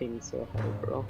ping so high, bro.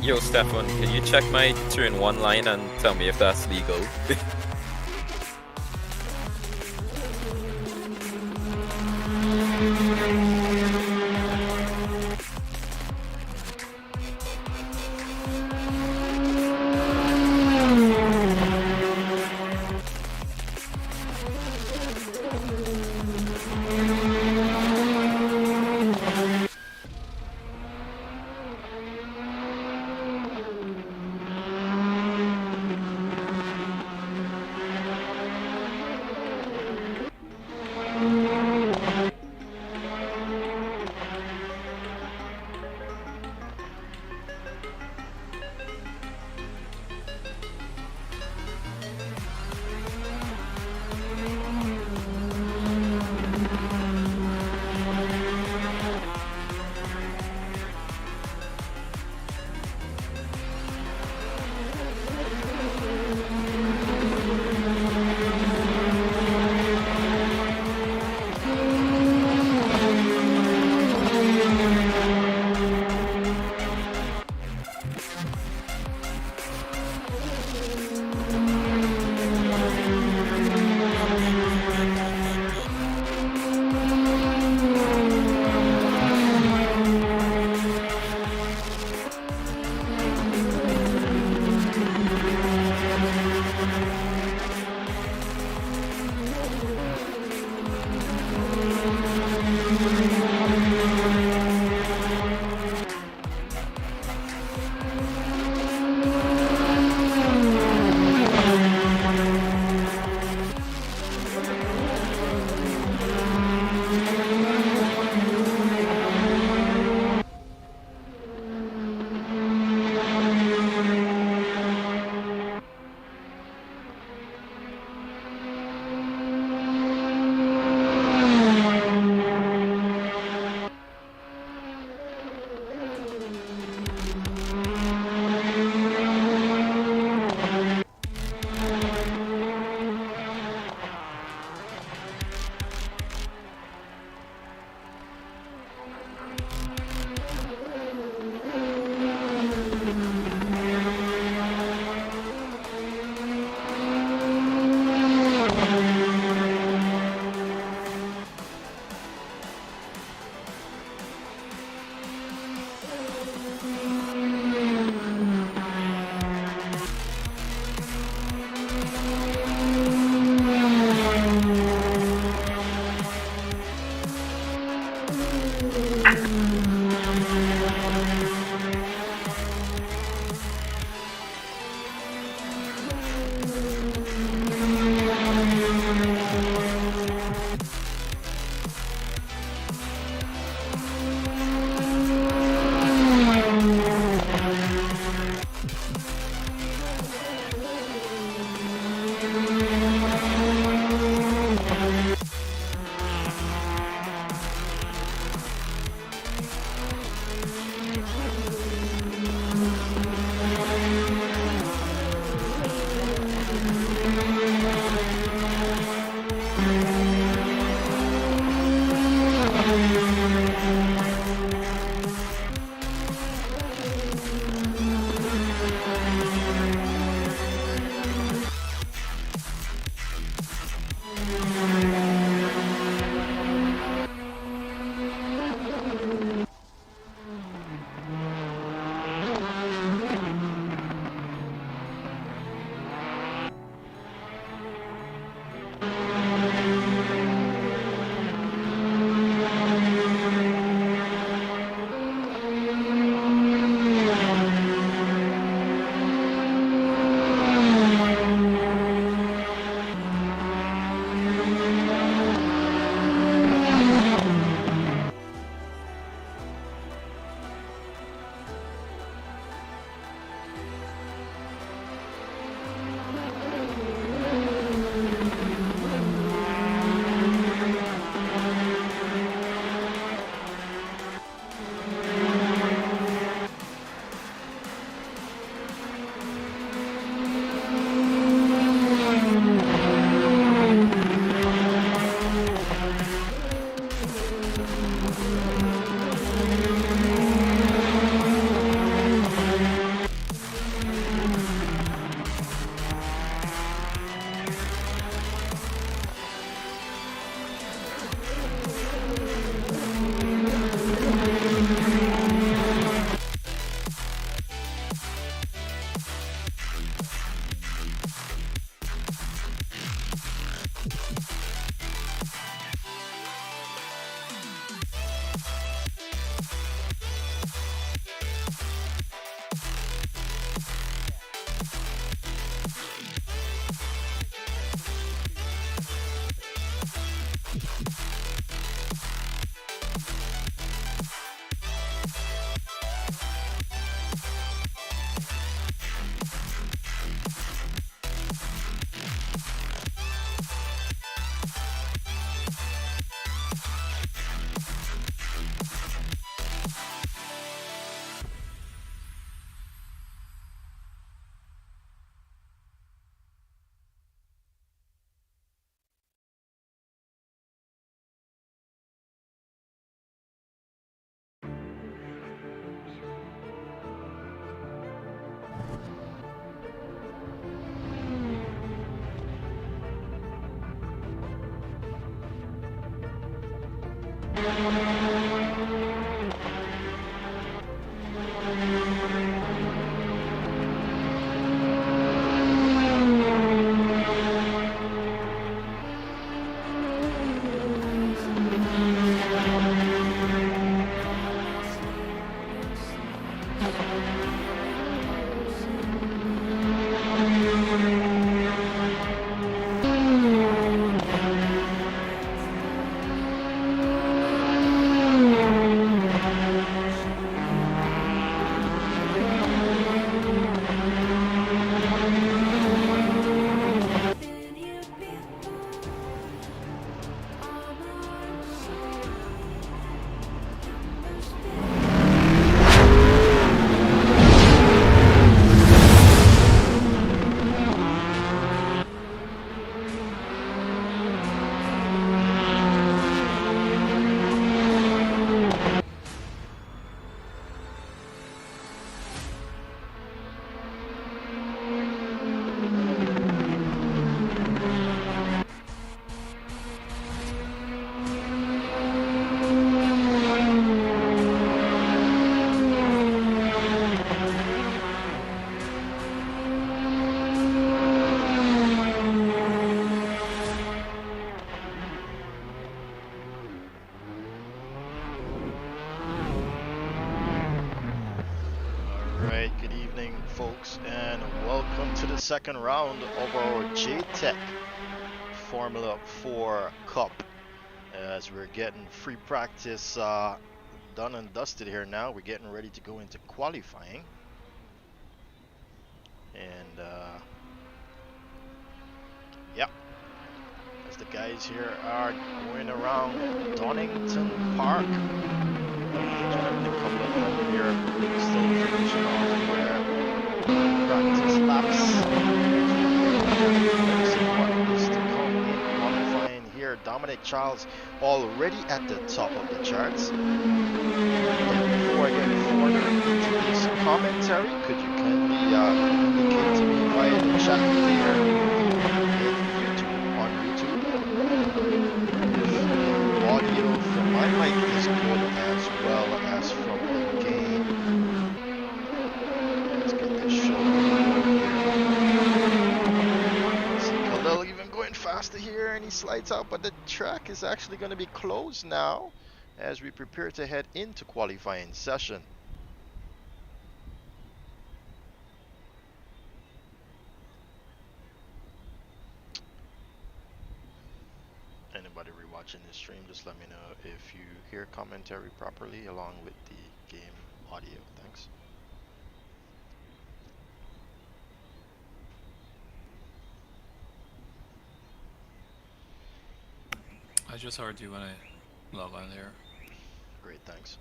Yo, Stefan, can you check my turn 1 line and tell me if that's legal? Second round of our JTech Formula 4 Cup, as we're getting free practice done and dusted here. Now we're getting ready to go into qualifying, and yeah, as the guys here are going around Donington Park, a couple of them here still finishing off their practice laps. Qualifying here, Dominic Charles already at the top of the charts. And before I get further into this commentary, could you kindly indicate to me via the chat here on YouTube if the audio from my mic is good as well as from the game? Let's get this show going here. See Khalil even going faster here, and he slides out, but the track is actually going to be closed now as we prepare to head into qualifying session. Anybody rewatching this stream, just let me know if you hear commentary properly along with the game audio. Thanks. I just heard you when I log on here. Great, thanks.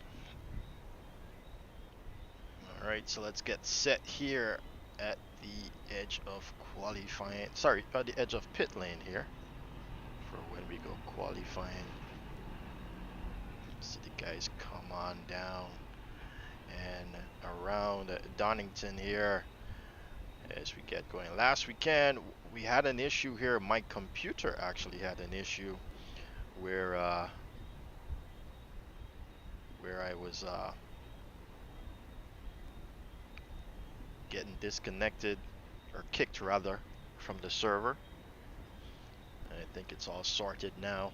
Alright, so let's get set here at the edge of qualifying. Sorry, at the edge of pit lane here for when we go qualifying. See the guys come on down and around Donington here as we get going. Last weekend we had an issue here. My computer actually had an issue where I was getting disconnected, or kicked rather, from the server. And I think it's all sorted now.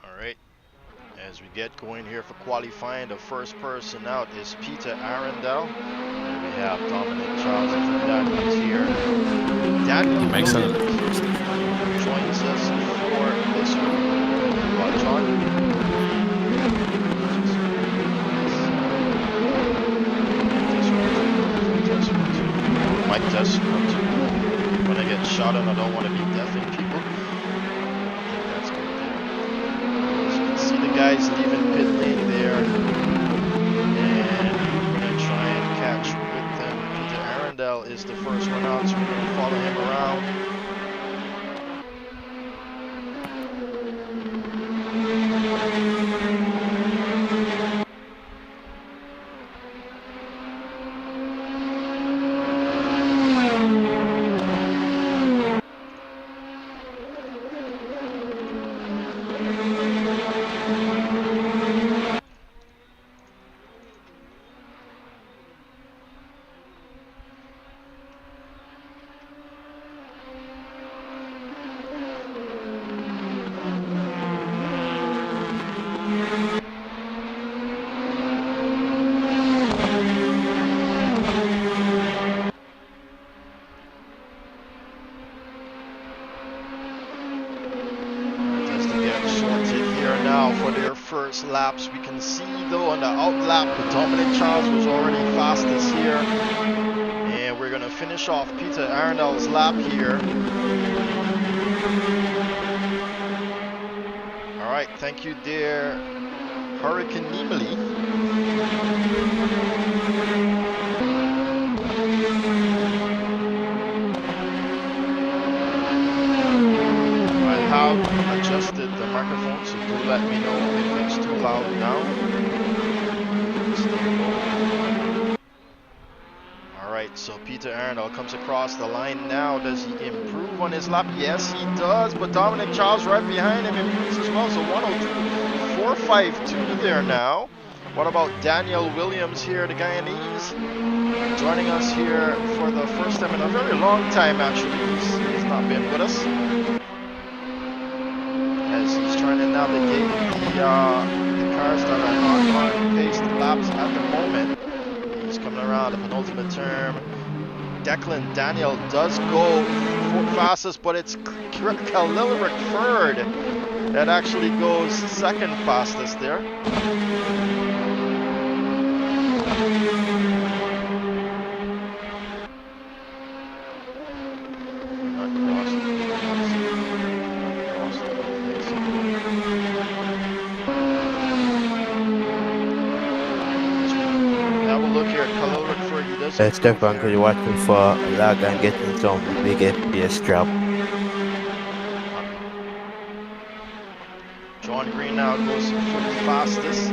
Alright, as we get going here for qualifying, the first person out is Peter Arundel. And we have Dominic Charles and Daniel's here. Daniel Makes sense. Joins us for this one. John. Mic test. When I get shot and I don't want to be deafing people. That's good there. As you can see the guys leaving pit lane there. And we're going to try and catch with them. Peter Arundel is the first one out, so we're going to follow him around. now for their first laps. We can see though on the out lap, Dominic Charles was already fastest here. And we're gonna finish off Peter Arnold's lap here. Alright, thank you there, Hurricane Nemely. How adjusted the microphone, so do let me know if it's too loud now. Alright, so Peter Arnold comes across the line now. Does he improve on his lap? Yes, he does, but Dominic Charles right behind him improves as well. So 102.452 there now. What about Daniel Williams here, the Guyanese? Joining us here for the first time in a very long time actually. He's not been with us. As he's trying to navigate the cars that are not on paced laps at the moment. He's coming around the penultimate term. Declan Daniel does go fastest, but it's Khalil Rickford that actually goes second fastest there. Stefan, could you watch me for a lag and getting some big FPS drop? John Green now goes for the fastest.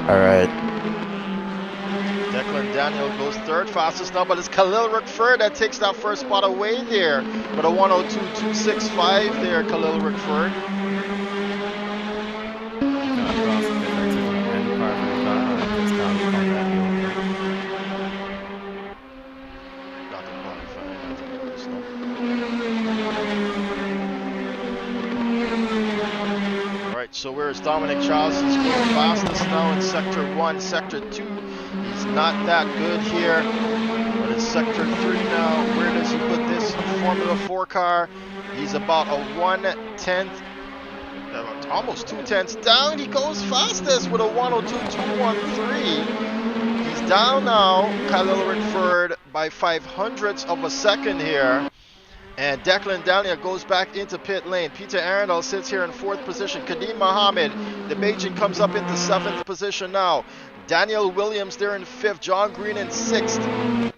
Alright. Declan Daniel goes third fastest now, but it's Khalil Rickford that takes that first spot away there. But a 102.265 there, Khalil Rickford. So where's Dominic Charles? He's going fastest now in Sector 1, Sector 2. He's not that good here. But in Sector 3 now, where does he put this Formula 4 car? He's about a 1/10, almost 2/10 down. He goes fastest with a 102.213. He's down now, Khalil Rickford, by 0.05 of a second here. And Declan Daniel goes back into pit lane. Peter Arnold sits here in 4th position. Kadeem Mohammed, the Bajan, comes up into 7th position now. Daniel Williams there in 5th. John Green in 6th.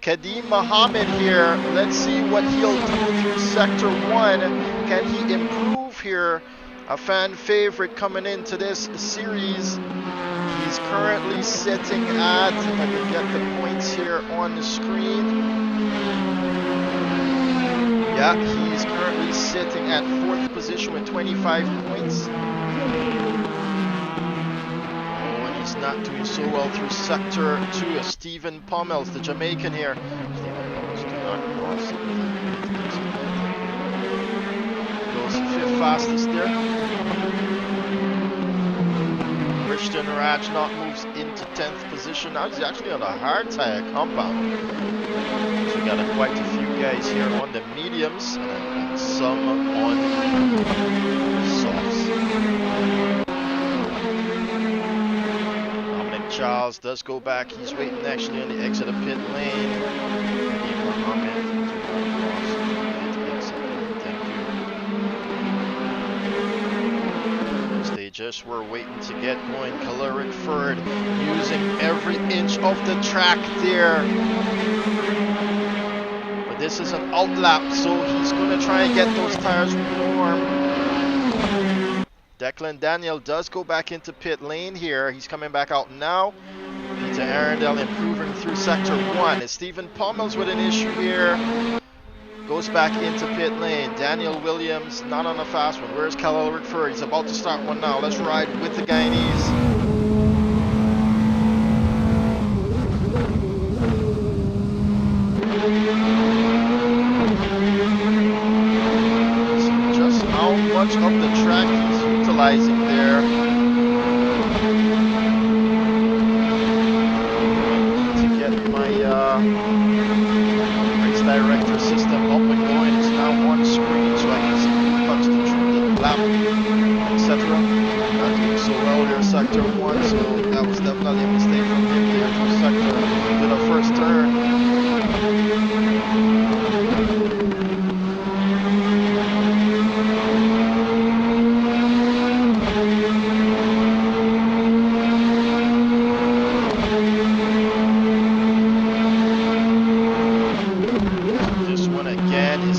Kadeem Mohammed here. Let's see what he'll do through Sector 1. Can he improve here? A fan favorite coming into this series. He's currently sitting at, if I can get the points here on the screen. Yeah, he's currently sitting at 4th position with 25 points. Oh, and he's not doing so well through Sector 2. Stephen Pommels, the Jamaican here. Stephen Pommels do not cross. Goes 5th fastest there. Christian Rajnath moves into 10th position. Now he's actually on a hard tire compound. So we got quite a few guys here on the mediums and some on softs. Dominic Charles does go back. He's waiting actually on the exit of pit lane. They just were waiting to get going. Khalil Rickford using every inch of the track there. This is an out lap, so he's going to try and get those tires warm. Declan Daniel does go back into pit lane here. He's coming back out now. Peter Arundel improving through Sector 1. It's Stephen Pommels with an issue here. Goes back into pit lane. Daniel Williams not on a fast one. Where's Khalil Rickford? He's about to start one now. Let's ride with the Guyanese. much of the track he's utilizing there. To get my race director system up and going. It's now on screen so I can see who cuts the lap, etc. Not doing so well there, sector 1, so that was definitely a mistake from him there for sector to the first turn.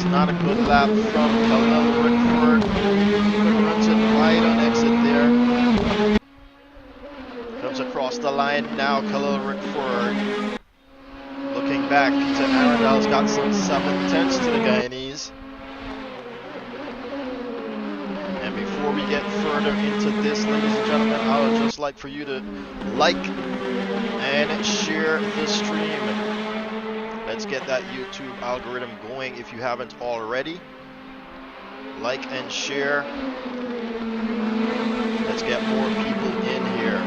Not a good lap from Khalil Rickford. Runs it wide on exit there. Comes across the line now, Khalil Rickford. Looking back, Peter Arundel's got some 7/10 to the Guyanese. And before we get further into this, ladies and gentlemen, I would just like for you to like and share the stream. Let's get that YouTube algorithm going if you haven't already. Like and share. Let's get more people in here.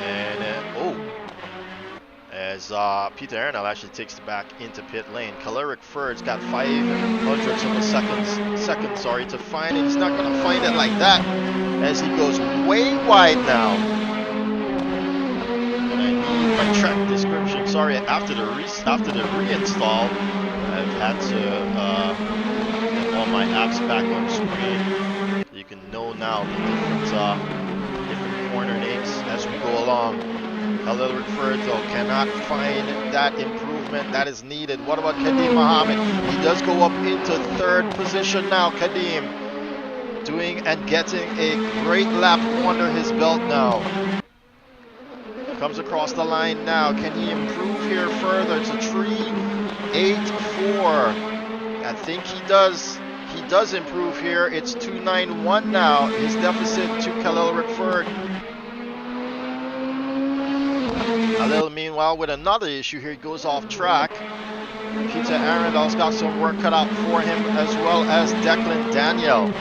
And as Peter Arundel actually takes it back into pit lane. Caleric Ford's got 500ths of a second to find it. He's not going to find it like that as he goes way wide now. My track description, sorry, after the reinstall, I've had to get all my apps back on screen. You can know now the different corner names as we go along. Khalil Rickford though cannot find that improvement that is needed. What about Kadeem Mohammed? He does go up into third position now. Kadeem doing and getting a great lap under his belt now. Comes across the line now. Can he improve here further to 3.84? I think he does. He does improve here. It's 2.91 now. His deficit to Khalil Rickford. Khalil, meanwhile, with another issue here, he goes off track. Peter Arundel's got some work cut out for him, as well as Declan Daniel.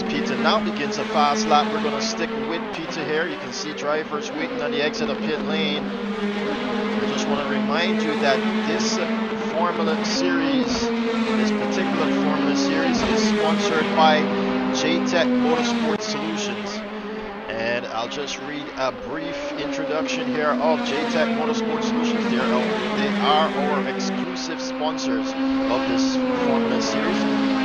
Peter now begins a fast lap. We're going to stick with Peter here. You can see drivers waiting on the exit of pit lane. I just want to remind you that this Formula Series, this particular Formula Series is sponsored by JTech Motorsport Solutions. And I'll just read a brief introduction here of JTech Motorsport Solutions. They are our exclusive sponsors of this Formula Series.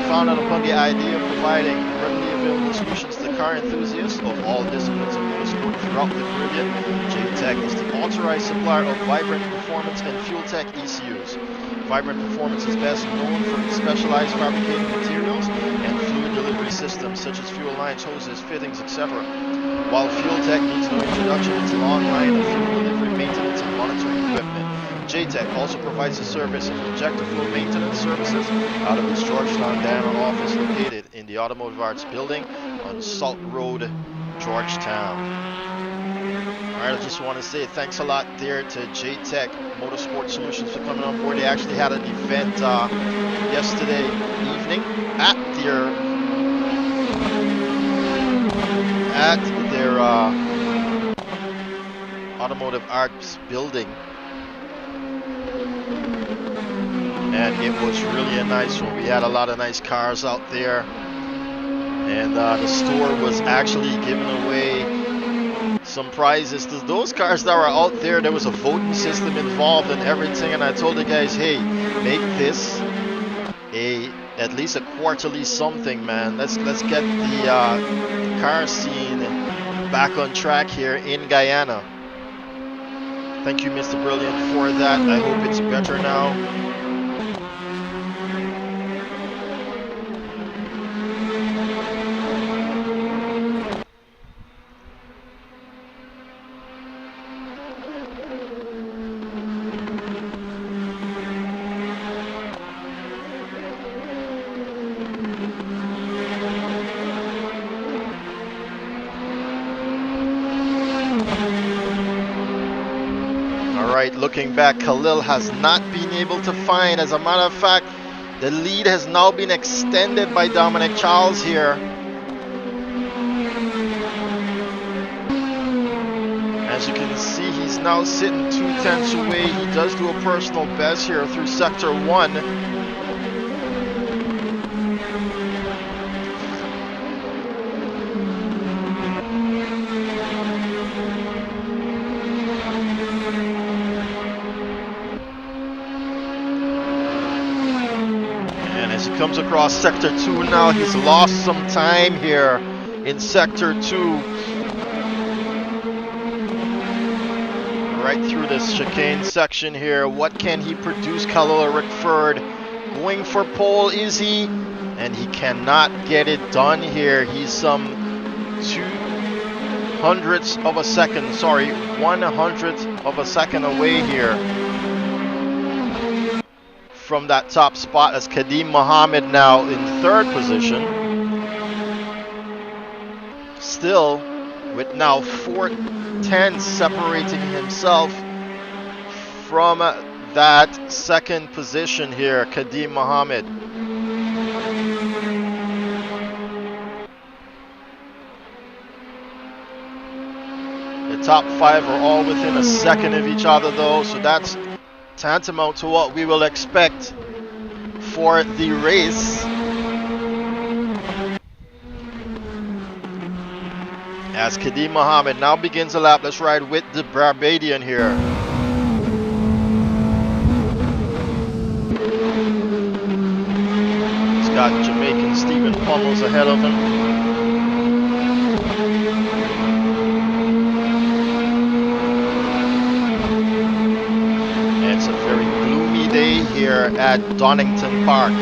Founded upon the idea of providing readily available solutions to car enthusiasts of all disciplines of motorsport throughout the Caribbean, JTech is the authorized supplier of Vibrant Performance and Fuel Tech ECUs. Vibrant Performance is best known for its specialized fabricated materials and fluid delivery systems such as fuel lines, hoses, fittings, etc. While Fuel Tech needs no introduction, its long line of fuel delivery, maintenance, and monitoring equipment. JTech also provides a service of injector flow maintenance services out of its Georgetown, Diana office located in the Automotive Arts building on Salt Road, Georgetown. Alright, I just want to say thanks a lot there to JTech Motorsport Solutions for coming on board. They actually had an event yesterday evening at their Automotive Arts building. And it was really a nice one. We had a lot of nice cars out there. And the store was actually giving away some prizes to those cars that were out there. There was a voting system involved and everything. And I told the guys, hey, make this at least a quarterly something, man. Let's get the car scene back on track here in Guyana. Thank you, Mr. Brilliant, for that. I hope it's better now. right, looking back, Khalil has not been able to find. As a matter of fact, the lead has now been extended by Dominic Charles here. As you can see, he's now sitting 2/10 away. He does do a personal best here through sector 1. And as he comes across sector 2 now, he's lost some time here in sector 2. Right through this chicane section here. What can he produce? Khalil Rickford going for pole, is he? And he cannot get it done here. He's some 2/100ths of a second, sorry, 1/100th of a second away here from that top spot, as Kadeem Mohammed now in 3rd position. Still with now 4/10 separating himself from that 2nd position here, Kadeem Mohammed. The top 5 are all within a second of each other though, so that's tantamount to what we will expect for the race. As Kadeem Mohammed now begins a lapless ride with the Barbadian here. He's got Jamaican Stephen Pummels ahead of him. And it's a very gloomy day here at Donington Park.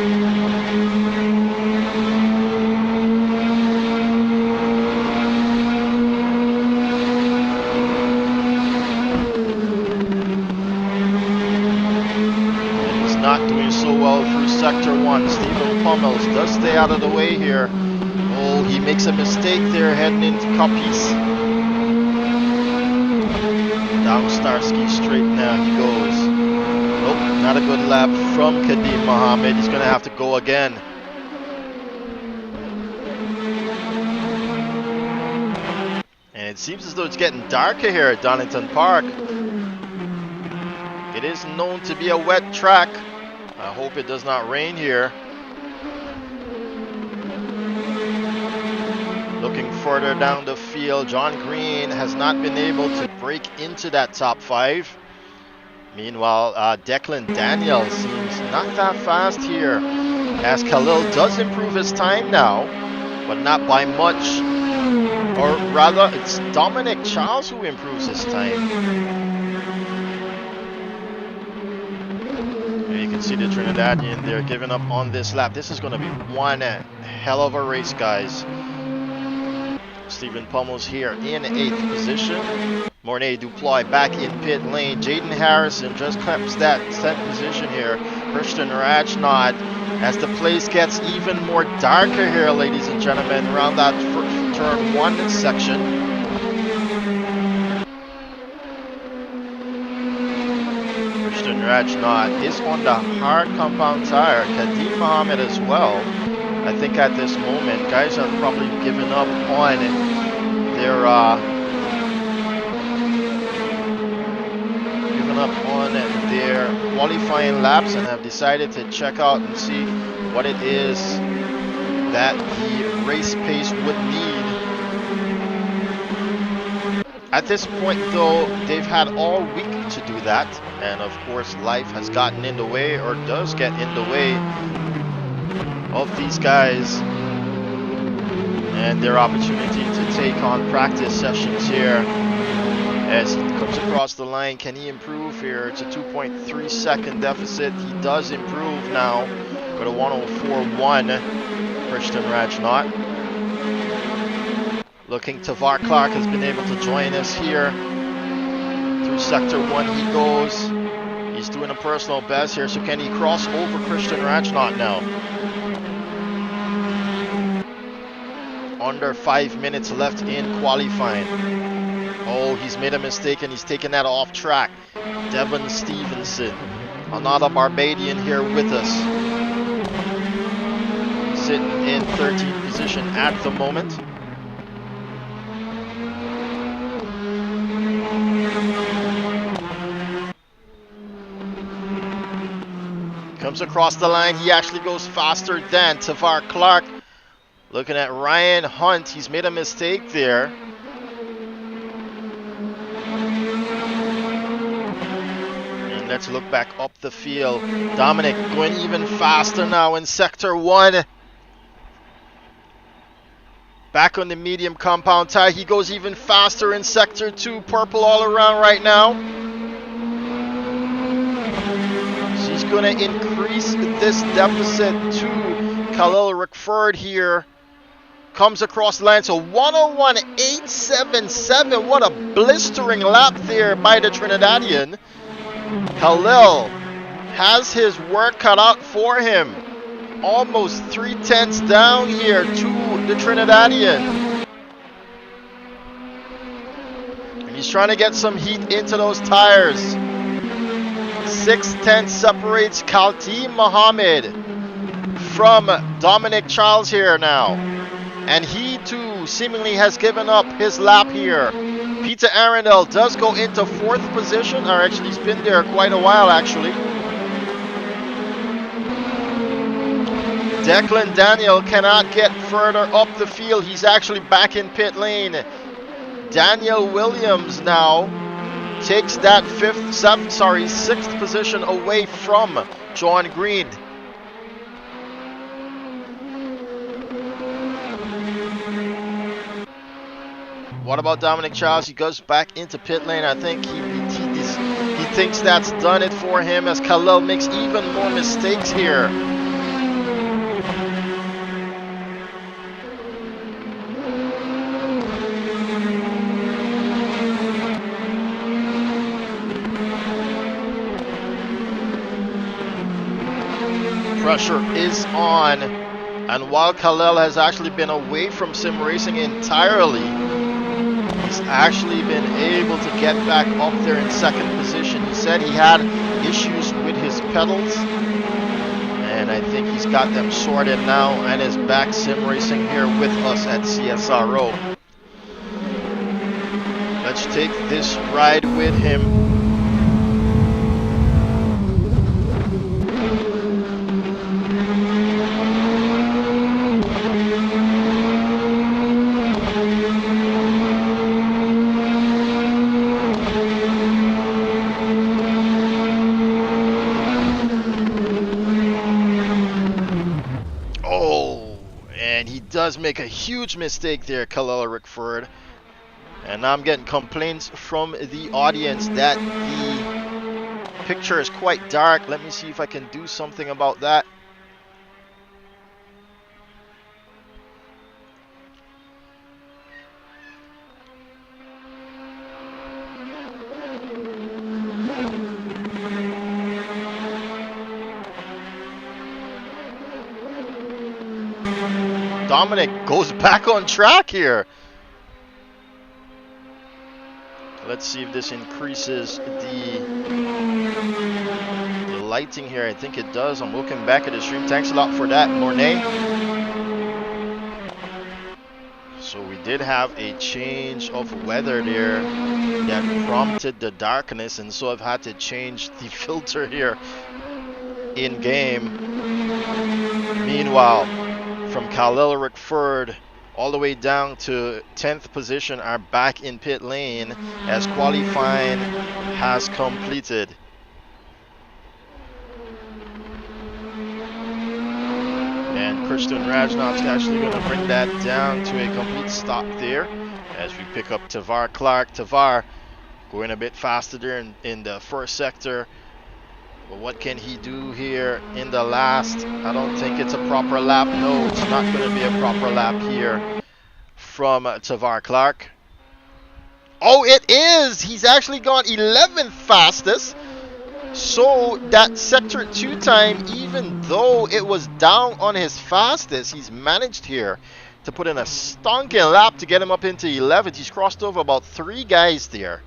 Not doing so well through sector 1. Stephen Pummels does stay out of the way here. Oh, he makes a mistake there heading into Coppice. Down Starsky straight now he goes. Nope, not a good lap from Kadeem Mohammed. He's going to have to go again. And it seems as though it's getting darker here at Donington Park. It is known to be a wet track. I hope it does not rain here. Looking further down the field, John Green has not been able to break into that top 5. Meanwhile, Declan Daniel seems not that fast here, as Khalil does improve his time now, but not by much. Or rather, it's Dominic Charles who improves his time. You can see the Trinidadian there giving up on this lap. This is going to be one hell of a race, guys. Stephen Pummels here in 8th position. Mornay Duploy back in pit lane. Jaden Harrison just clips that 10th position here. Christian Rajnot, as the place gets even more darker here, ladies and gentlemen, around that turn 1 section. Rajnot is on the hard compound tire. Kadeem Mohammed as well. I think at this moment, guys have probably given up on their qualifying laps and have decided to check out and see what it is that the race pace would need. At this point though, they've had all week to do that, and of course life has gotten in the way, or does get in the way, of these guys and their opportunity to take on practice sessions here. As he comes across the line, can he improve here? It's a 2.3 second deficit. He does improve now with a 104.1. Christian Rajnot. Looking, Tavar Clark has been able to join us here. Through sector 1 he goes. He's doing a personal best here, so can he cross over Christian Rajnot now? Under 5 minutes left in qualifying. Oh, he's made a mistake and he's taken that off track. Devon Stevenson, another Barbadian here with us. Sitting in 13th position at the moment. Comes across the line. He actually goes faster than Tavar Clark. Looking at Ryan Hunt. He's made a mistake there. And let's look back up the field. Dominic going even faster now in Sector 1. Back on the medium compound tie. He goes even faster in Sector 2. Purple all around right now. He's going to increase this deficit to Khalil Rickford here. Comes across the line. So 101.877. What a blistering lap there by the Trinidadian. Khalil has his work cut out for him. Almost 3/10 down here to the Trinidadian. And he's trying to get some heat into those tires. 6/10 separates Khalti Mohammed from Dominic Charles here now. And he too seemingly has given up his lap here. Peter Arundel does go into 4th position, or actually he's been there quite a while actually. Declan Daniel cannot get further up the field. He's actually back in pit lane. Daniel Williams now takes that 6th position away from John Green. What about Dominic Charles? He goes back into pit lane. I think he thinks that's done it for him as Khalil makes even more mistakes here. Pressure is on, and while Khalil has actually been away from sim racing entirely, he's actually been able to get back up there in 2nd position. He said he had issues with his pedals, and I think he's got them sorted now and is back sim racing here with us at CSRO. Let's take this ride with him. Does make a huge mistake there, Khalil Rickford. And I'm getting complaints from the audience that the picture is quite dark. Let me see if I can do something about that. Dominic goes back on track here. Let's see if this increases the lighting here. I think it does. I'm looking back at the stream. Thanks a lot for that, Mornay. So we did have a change of weather there that prompted the darkness, and so I've had to change the filter here in game. Meanwhile, from Khalil Rickford all the way down to 10th position are back in pit lane as qualifying has completed. And Christian Rajnov's actually going to bring that down to a complete stop there as we pick up Tavar Clark. Tavar going a bit faster there in the 1st sector. But what can he do here in the last? I don't think it's a proper lap. No, it's not going to be a proper lap here from Tavar Clark. Oh, it is! He's actually gone 11th fastest. So that Sector 2 time, even though it was down on his fastest, he's managed here to put in a stonking lap to get him up into 11th. He's crossed over about 3 guys there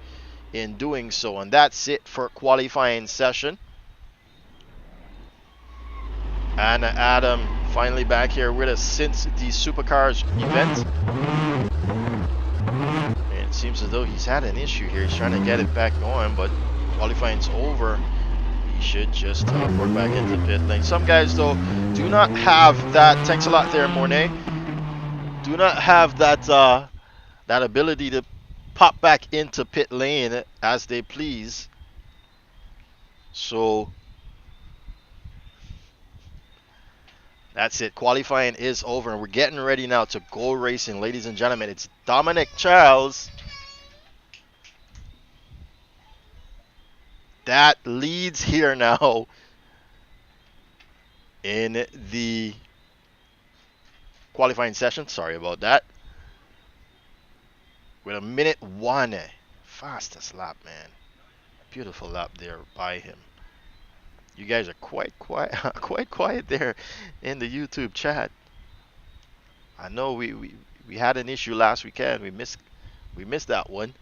in doing so, and that's it for qualifying session. And Adam finally back here with us since the Supercars event. And it seems as though he's had an issue here. He's trying to get it back going, but qualifying's over. He should just teleport back into pit lane. Some guys, though, do not have that. Thanks a lot there, Mornay. Do not have that that ability to pop back into pit lane as they please. So that's it. Qualifying is over, and we're getting ready now to go racing, ladies and gentlemen. It's Dominic Charles that leads here now in the qualifying session. Sorry about that. With a minute 1, fastest lap, man. Beautiful lap there by him. You guys are quite quiet, quite quiet there in the YouTube chat. I know we had an issue last weekend. We missed that one.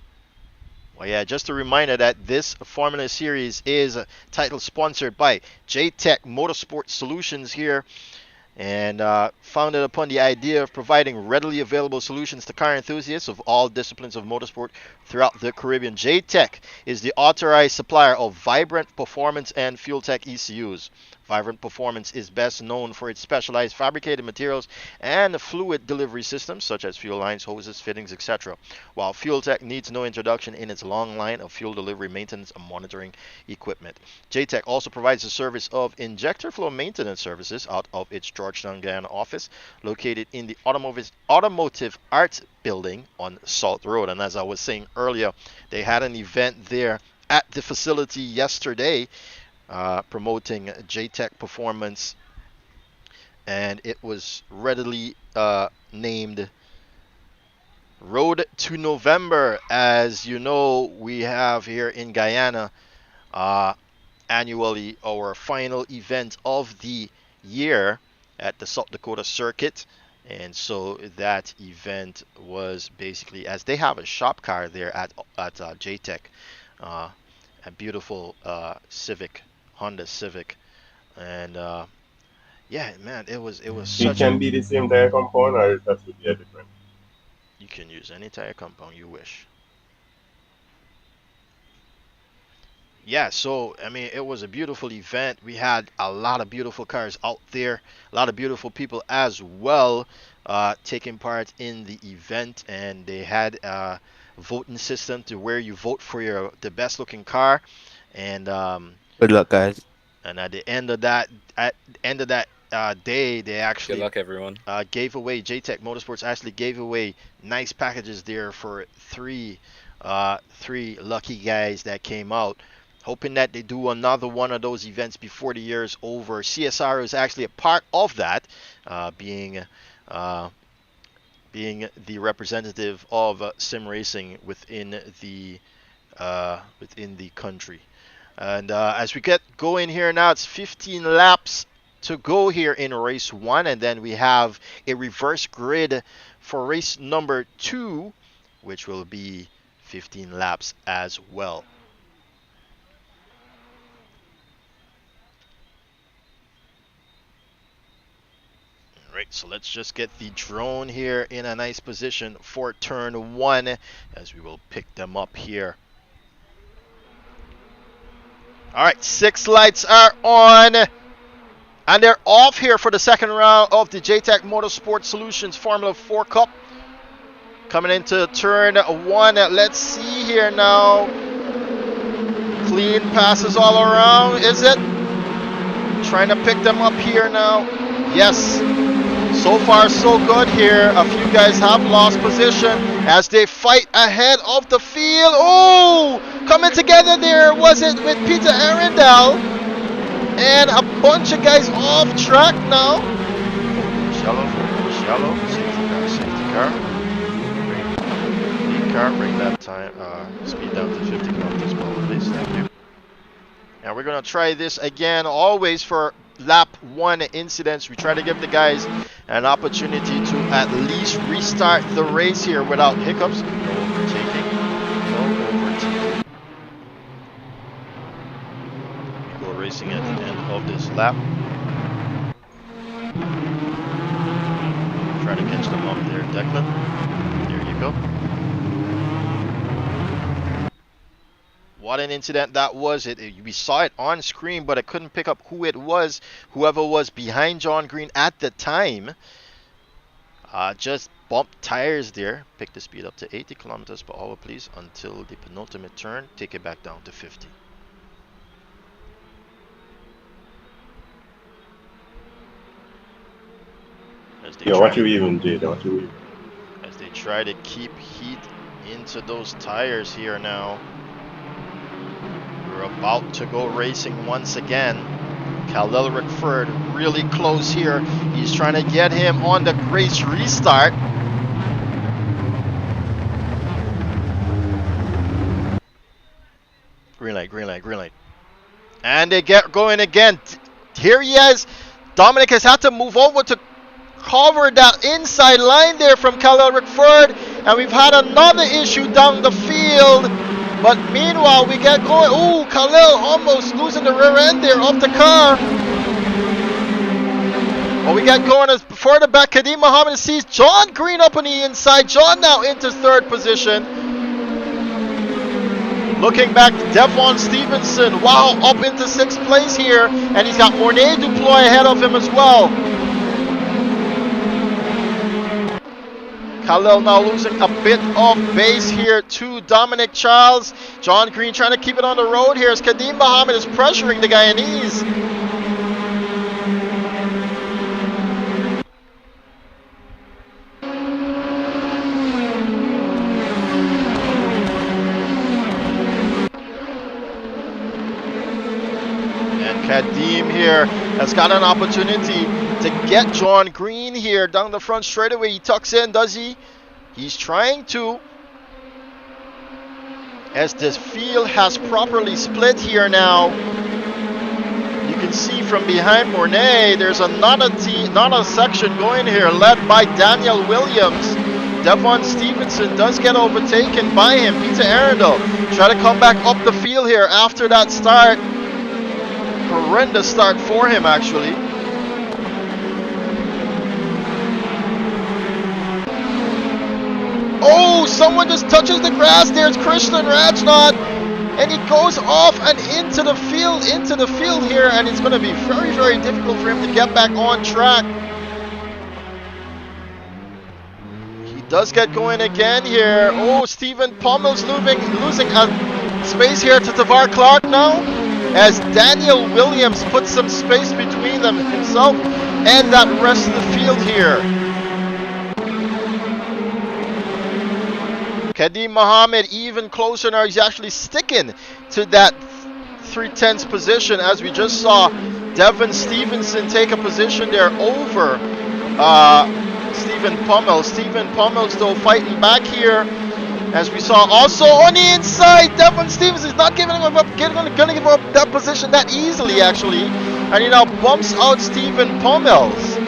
Well, yeah, just a reminder that this Formula Series is title sponsored by JTech Motorsport Solutions here, and founded upon the idea of providing readily available solutions to car enthusiasts of all disciplines of motorsport throughout the Caribbean. JTech is the authorized supplier of Vibrant Performance and Fuel Tech ECUs. Vibrant Performance is best known for its specialized fabricated materials and fluid delivery systems such as fuel lines, hoses, fittings, etc. While Fuel Tech needs no introduction in its long line of fuel delivery maintenance and monitoring equipment. JTech also provides the service of injector flow maintenance services out of its Georgetown, Guyana office located in the Automotive Arts Building on Salt Road. And as I was saying earlier, they had an event there at the facility yesterday promoting JTech performance, and it was readily named Road to November. As you know, we have here in Guyana annually our final event of the year at the South Dakota Circuit, and so that event was basically, as they have a shop car there at JTech, a beautiful Civic, Honda Civic, and yeah, man, it was such. It can be the same tire compound, or it has to be a different. You can use any tire compound you wish. Yeah, so I mean, it was a beautiful event. We had a lot of beautiful cars out there, a lot of beautiful people as well taking part in the event, and they had a voting system to where you vote for the best looking car, and Good luck, guys. and at the end of that day, they actually Good luck, everyone. gave away, JTech Motorsports actually gave away nice packages there for three lucky guys that came out, hoping that they do another one of those events before the year is over. CSR is actually a part of that, being the representative of sim racing within the country. And as we get going here now, it's 15 laps to go here in race 1, and then we have a reverse grid for race number 2, which will be 15 laps as well. Alright, so let's just get the drone here in a nice position for turn 1 as we will pick them up here. Alright, 6 lights are on, and they're off here for the second round of the JTech Motorsport Solutions Formula 4 Cup. Coming into turn 1, let's see here now. Clean passes all around, is it? Trying to pick them up here now. Yes. So far so good here. A few guys have lost position as they fight ahead of the field. Oh, coming together there, was it with Peter Arundel? And a bunch of guys off track now. Shallow, safety car. Lead car, bring that time, speed down to 50 kilometers per hour, please. Thank you. And we're gonna try this again, always for lap 1 incidents. We try to give the guys an opportunity to at least restart the race here without hiccups. No overtaking. No overtaking. We go racing at the end of this lap. Try to catch them up there, Declan. There you go. What an incident that was. We saw it on screen, but I couldn't pick up who it was. Whoever was behind John Green at the time just bumped tires there. Pick the speed up to 80 kilometers per hour, please, until the penultimate turn. Take it back down to 50. Yeah, what you even did? What you even? As they try to keep heat into those tires here now. We're about to go racing once again. Khalil Rickford really close here. He's trying to get him on the race restart. Green light, green light, green light. And they get going again. Here he is. Dominic has had to move over to cover that inside line there from Khalil Rickford. And we've had another issue down the field. But meanwhile, we get going. Ooh, Khalil almost losing the rear end there off the car. But we get going as further back. Kadeem Mohammed sees John Green up on the inside. John now into 3rd position. Looking back, Devon Stevenson, wow, up into 6th place here. And he's got Mornay Duploy ahead of him as well. Khalil now losing a bit of base here to Dominic Charles. John Green trying to keep it on the road here as Kadeem Mohammed is pressuring the Guyanese. And Kadeem here has got an opportunity to get John Green here down the front straightaway. He tucks in, does he? He's trying to. As this field has properly split here now. You can see from behind Mornay, there's another section going here led by Daniel Williams. Devon Stevenson does get overtaken by him. Peter Arundel try to come back up the field here after that start. Horrendous start for him, actually. Oh, someone just touches the grass there. It's Christian Rajnath. And he goes off and into the field here. And it's going to be very, very difficult for him to get back on track. He does get going again here. Oh, Stephen Pommel's losing a space here to Tavar Clark now. As Daniel Williams puts some space between them himself and that rest of the field here. Kadeem Mohammed even closer now. He's actually sticking to that 3/10 position, as we just saw Devon Stevenson take a position there over Stephen Pommel. Stephen Pommel's though fighting back here, as we saw also on the inside. Devon Stevenson is not giving him up, gonna give up that position that easily, actually, and he now bumps out Stephen Pommel's.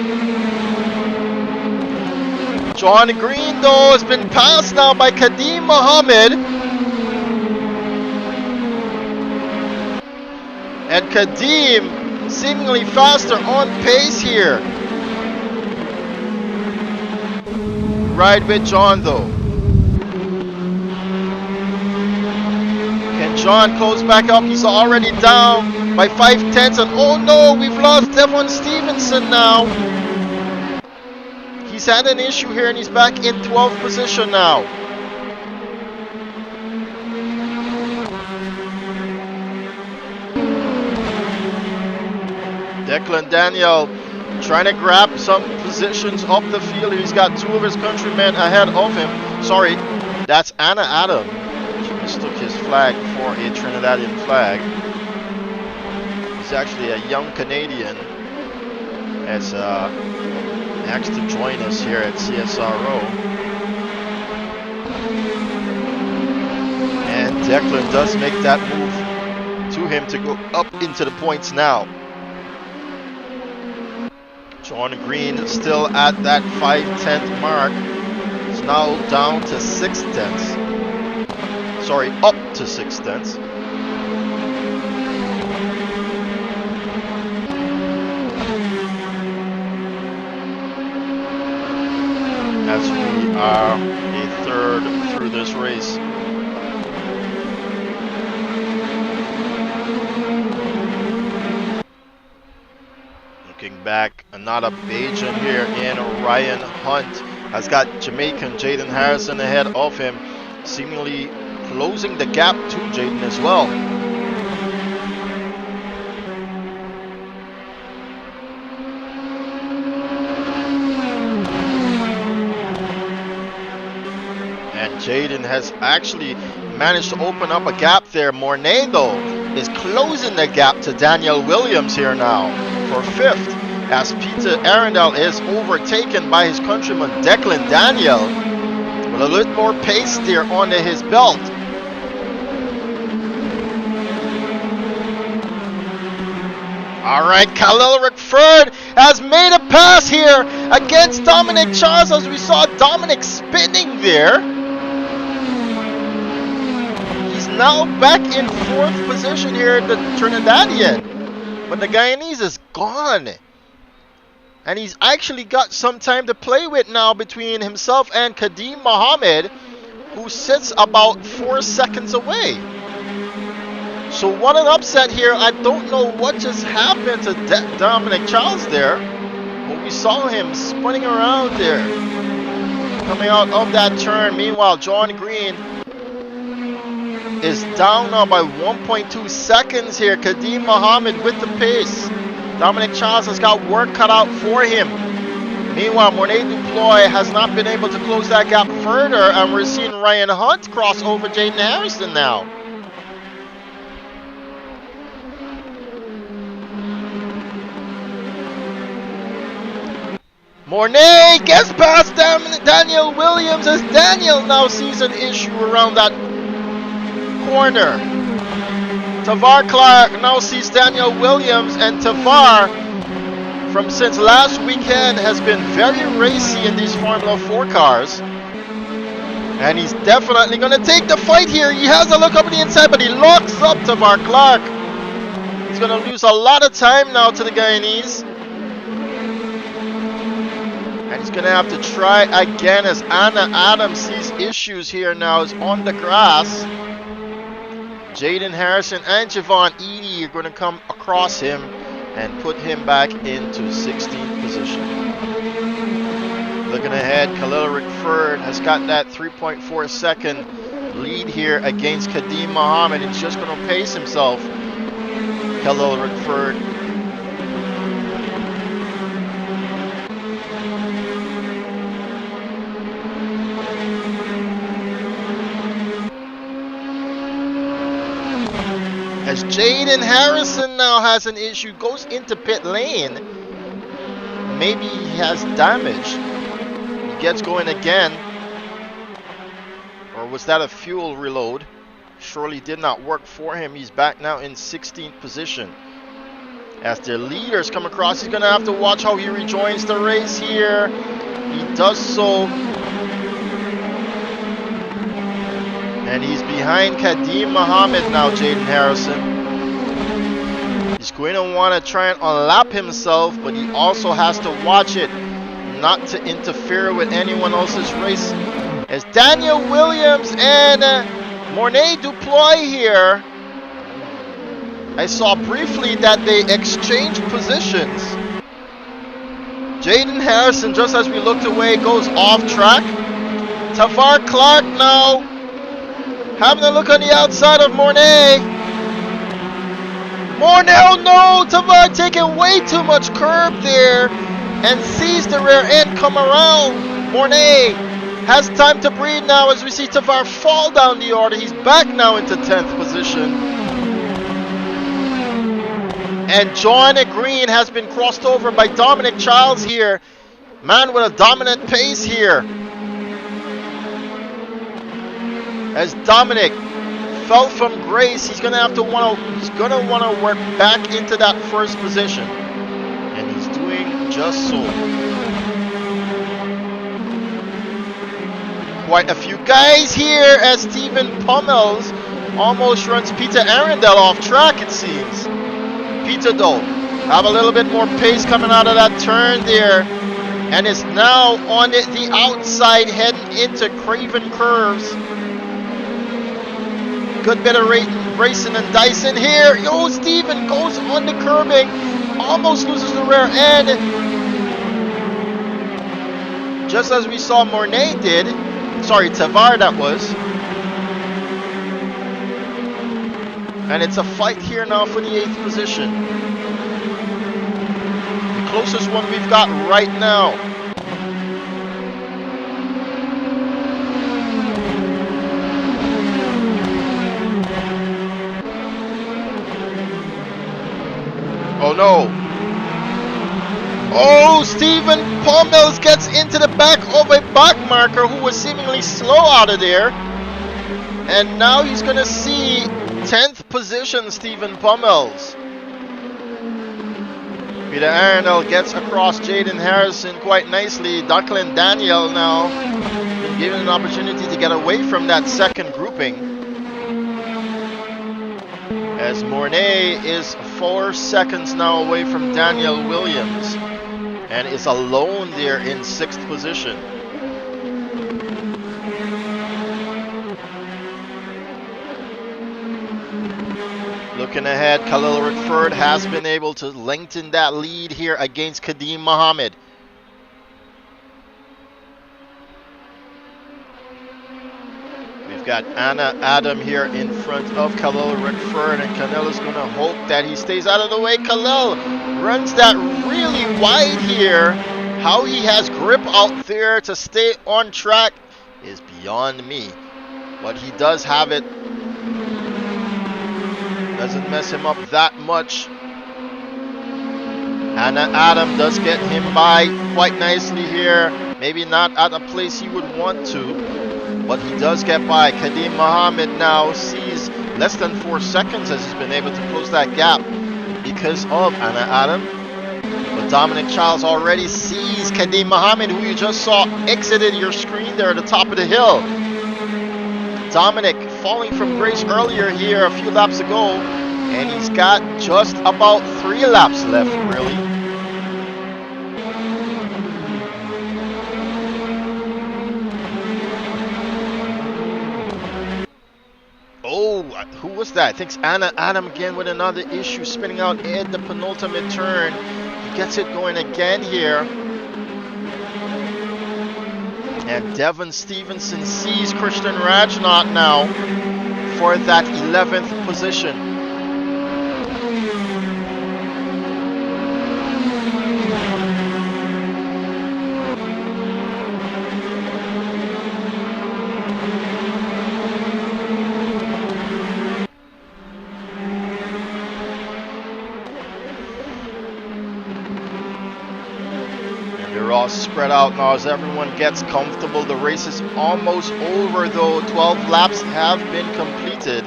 John Green, though, has been passed now by Kadeem Mohammed. And Kadeem seemingly faster on pace here. Ride with John, though. Can John close back up? He's already down by 5/10. And oh no, we've lost Devon Stevenson now. He's had an issue here and he's back in 12th position now. Declan Daniel trying to grab some positions up the field. He's got 2 of his countrymen ahead of him. Sorry, that's Anna Adam. He mistook his flag for a Trinidadian flag. He's actually a young Canadian. As asked to join us here at CSRO. And Declan does make that move to him to go up into the points now. John Green still at that 5/10 mark. It's now down to 6/10. Sorry, up to 6/10. As we are a third through this race. Looking back, another Bajan here in Ryan Hunt has got Jamaican Jaden Harrison ahead of him, seemingly closing the gap to Jaden as well. And Jaden has actually managed to open up a gap there. Mornay, though, is closing the gap to Daniel Williams here now for 5th, as Peter Arundel is overtaken by his countryman Declan Daniel with a little more pace there under his belt. All right, Khalil Rickford has made a pass here against Dominic Charles, as we saw Dominic spinning there. He's now back in 4th position here, the Trinidadian, but the Guyanese is gone. And he's actually got some time to play with now between himself and Kadeem Mohammed, who sits about 4 seconds away. So what an upset here. I don't know what just happened to Dominic Charles there, but we saw him spinning around there, coming out of that turn. Meanwhile, John Green is down now by 1.2 seconds here. Kadeem Mohammed with the pace. Dominic Charles has got work cut out for him. Meanwhile, Mornay Duploy has not been able to close that gap further, and we're seeing Ryan Hunt cross over Jaden Harrison now. Mornay gets past Daniel Williams, as Daniel now sees an issue around that corner. Tavar Clark now sees Daniel Williams, and Tavar, from since last weekend, has been very racy in these Formula 4 cars. And he's definitely going to take the fight here. He has a look up on the inside, but he locks up Tavar Clark. He's going to lose a lot of time now to the Guyanese. And he's going to have to try again, as Anna Adams sees issues here now. Is on the grass. Jaden Harrison and Javon Eady are going to come across him and put him back into 16th position. Looking ahead, Khalil Rickford has got that 3.4 second lead here against Kadeem Mohammed. He's just going to pace himself. Khalil Rickford. As Jaden Harrison now has an issue, goes into pit lane. Maybe he has damage. He gets going again. Or was that a fuel reload? Surely did not work for him. He's back now in 16th position. As their leaders come across, he's going to have to watch how he rejoins the race here. He does so. And he's behind Kadeem Mohammed now, Jaden Harrison. He's going to want to try and unlap himself, but he also has to watch it not to interfere with anyone else's race. As Daniel Williams and Mornay Duploy here, I saw briefly that they exchanged positions. Jaden Harrison, just as we looked away, goes off track. Tavar Clark now having a look on the outside of Mornay. Mornay, oh no! Tavar taking way too much curb there and sees the rear end come around. Mornay has time to breathe now, as we see Tavar fall down the order. He's back now into 10th position. And John Green has been crossed over by Dominic Charles here. Man with a dominant pace here. As Dominic fell from grace, he's gonna have to want to work back into that first position, and he's doing just so. Quite a few guys here as Stephen Pummels almost runs Peter Arundel off track, it seems. Peter though, have a little bit more pace coming out of that turn there, and is now on the outside heading into Craven Curves. Good bit of racing and dicing here. Yo, Stephen goes on the curbing, almost loses the rear end. Just as we saw Mornay did. Sorry, Tavar that was. And it's a fight here now for the 8th position. The closest one we've got right now. Oh no. Oh, Stephen Pummels gets into the back of a back marker who was seemingly slow out of there. And now he's going to see 10th position, Stephen Pummels. Peter Arundel gets across Jaden Harrison quite nicely. Declan Daniel now been given an opportunity to get away from that second grouping. As Mornay is 4 seconds now away from Daniel Williams and is alone there in 6th position. Looking ahead, Khalil Rickford has been able to lengthen that lead here against Kadeem Mohammed. We've got Anna Adam here in front of Khalil Rickford, and Khalil is going to hope that he stays out of the way. Khalil runs that really wide here. How he has grip out there to stay on track is beyond me. But he does have it. Doesn't mess him up that much. Anna Adam does get him by quite nicely here. Maybe not at a place he would want to, but he does get by. Kadeem Mohammed now sees less than 4 seconds as he's been able to close that gap because of Anna Adam. But Dominic Childs already sees Kadeem Mohammed, who you just saw exited your screen there at the top of the hill. Dominic falling from grace earlier here a few laps ago, and he's got just about 3 laps left, really. Oh, who was that? I think it's Anna Adam again with another issue, spinning out at the penultimate turn. He gets it going again here. And Devon Stevenson sees Christian Rajnaut now for that 11th position. Spread out now as everyone gets comfortable. The race is almost over though. 12 laps have been completed.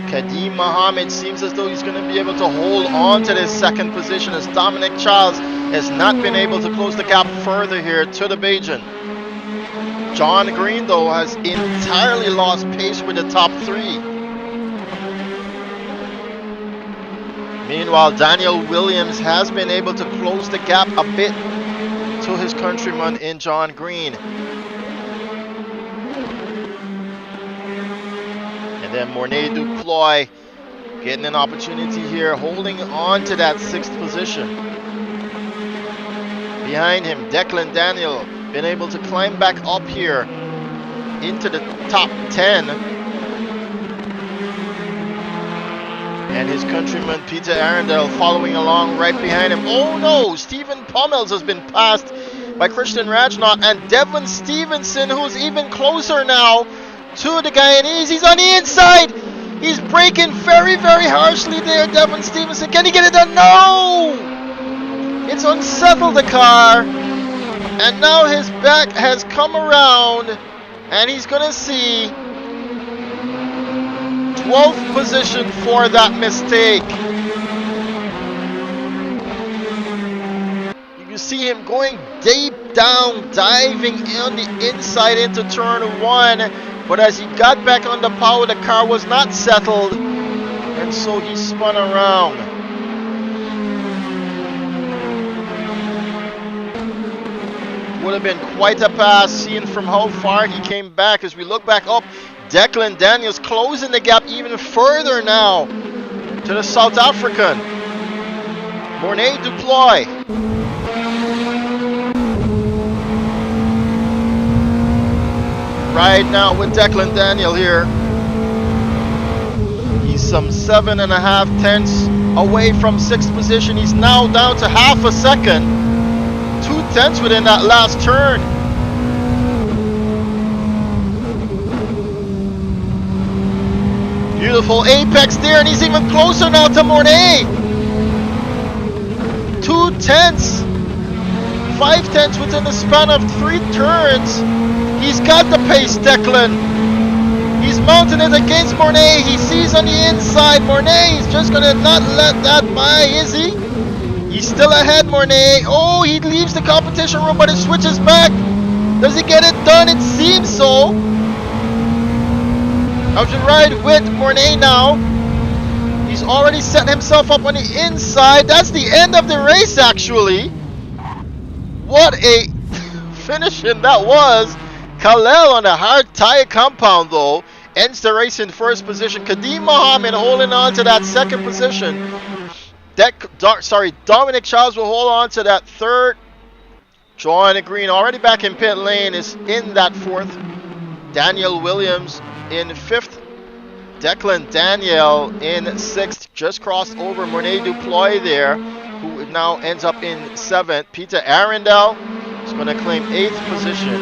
Kadeem Mohammed seems as though he's going to be able to hold on to this 2nd position as Dominic Childs has not been able to close the gap further here to the Bajan. John Green though has entirely lost pace with the top 3. Meanwhile, Daniel Williams has been able to close the gap a bit to his countryman in John Green. And then Mornay Duploy getting an opportunity here, holding on to that 6th position. Behind him, Declan Daniel been able to climb back up here into the top 10. And his countryman Peter Arundel following along right behind him. Oh no, Stephen Pummels has been passed by Christian Rajnaut, and Devon Stevenson, who's even closer now to the Guyanese. He's on the inside. He's braking very, very harshly there, Devon Stevenson. Can he get it done? No! It's unsettled the car. And now his back has come around, and he's going to see 12th position for that mistake. see him going deep down, diving on the inside into turn 1. But as he got back on the power, the car was not settled, and so he spun around. Would have been quite a pass, seeing from how far he came back. As we look back up, Declan Daniels closing the gap even further now to the South African. Mornay Duploy. Right now with Declan Daniel here. He's some 7.5 tenths away from 6th position. He's now down to half a second. 2 tenths within that last turn. Beautiful apex there, and he's even closer now to Mornay. 2 tenths. 5 tenths within the span of 3 turns. He's got the pace, Declan. He's mounting it against Mornay. He sees on the inside. Mornay is just gonna not let that by, is he? He's still ahead, Mornay. Oh, he leaves the competition room, but it switches back. Does he get it done? It seems so. I should ride with Mornay now. He's already set himself up on the inside. That's the end of the race, actually. What a finishing that was. Khalil on a hard tire compound, though, ends the race in 1st position. Kadeem Mohammed holding on to that 2nd position. Dominic Charles will hold on to that 3rd. John Green already back in pit lane is in that 4th. Daniel Williams in 5th. Declan Daniel in 6th. Just crossed over Mornay Duploy there, who now ends up in 7th. Peter Arundel is going to claim 8th position.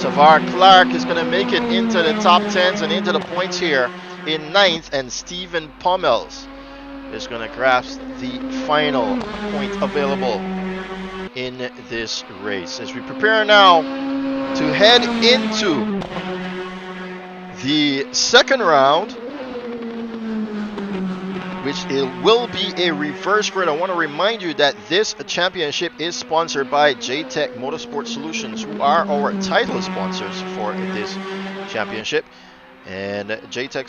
Tavar Clark is going to make it into the top 10s and into the points here in 9th. And Stephen Pummels is going to grasp the final point available in this race. As we prepare now to head into the 2nd round, which it will be a reverse grid. I want to remind you that this championship is sponsored by JTech Motorsport Solutions, who are our title sponsors for this championship. And JTech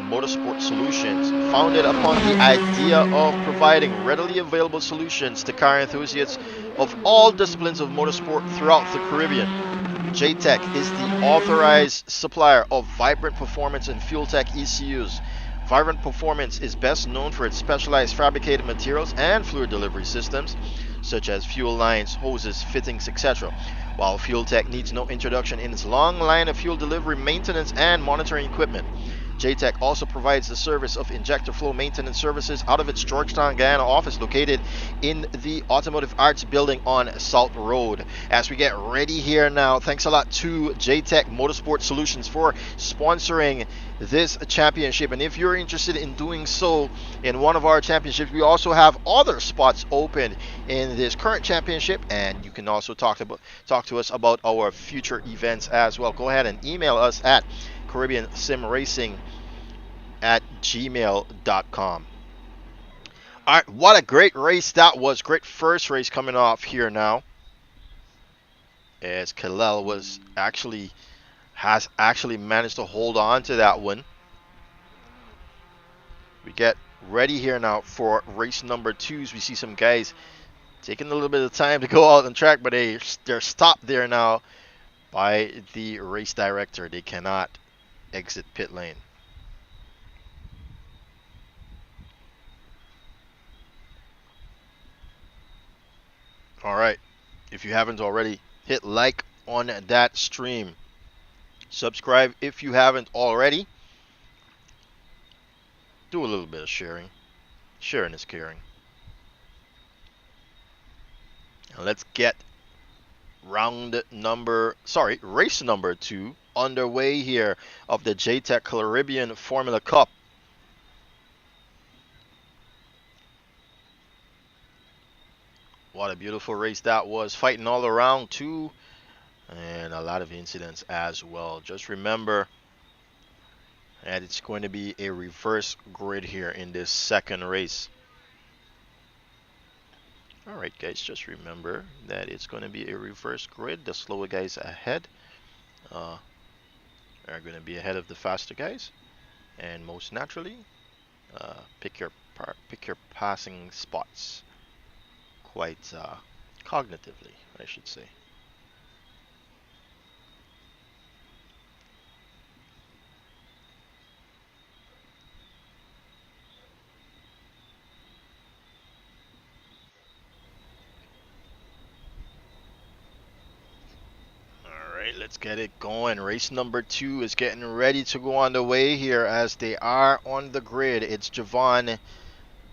Motorsport Solutions, founded upon the idea of providing readily available solutions to car enthusiasts of all disciplines of motorsport throughout the Caribbean. JTech is the authorized supplier of Vibrant Performance and Fuel Tech ECUs. Vibrant Performance is best known for its specialized fabricated materials and fluid delivery systems, such as fuel lines, hoses, fittings, etc. While Fuel Tech needs no introduction in its long line of fuel delivery, maintenance, and monitoring equipment. JTech also provides the service of injector flow maintenance services out of its Georgetown, Guyana office located in the Automotive Arts Building on South Road. As we get ready here now, thanks a lot to JTech Motorsport Solutions for sponsoring this championship. And if you're interested in doing so in one of our championships, we also have other spots open in this current championship, and you can also talk to us about our future events as well. Go ahead and email us at CaribbeanSimRacing@gmail.com. All right, what a great race that was. Great first race coming off here now, as Khalil has actually managed to hold on to that one. We get ready here now for race number 2. We see some guys taking a little bit of time to go out on track, but they're stopped there now by the race director. They cannot exit pit lane. All right, if you haven't already, hit like on that stream. Subscribe if you haven't already. Do a little bit of sharing. Sharing is caring. And let's get race number 2 underway here of the JTech Caribbean Formula Cup. What a beautiful race that was, fighting all around too, and a lot of incidents as well. Just remember that it's going to be a reverse grid here in this second race. Alright guys, just remember that it's going to be a reverse grid. The slower guys ahead are going to be ahead of the faster guys, and most naturally, pick your passing spots quite cognitively, I should say. Alright, let's get it going. Race number 2 is getting ready to go on the way here as they are on the grid. It's Javon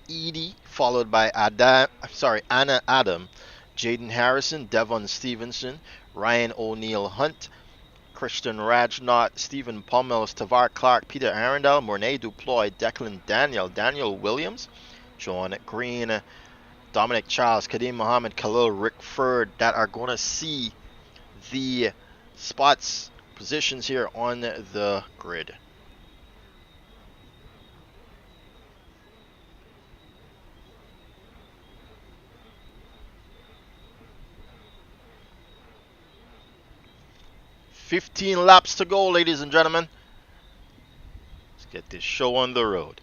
Edie, followed by Anna Adam, Jaden Harrison, Devon Stevenson, Ryan O'Neill Hunt, Christian Rajnot, Stephen Pummels, Tavar Clark, Peter Arundel, Mornay Duploy, Declan Daniel, Daniel Williams, John Green, Dominic Charles, Kadeem Mohammed, Khalil Rickford, that are going to see the spots, positions here on the grid. "15 laps to go, ladies and gentlemen. Let's get this show on the road."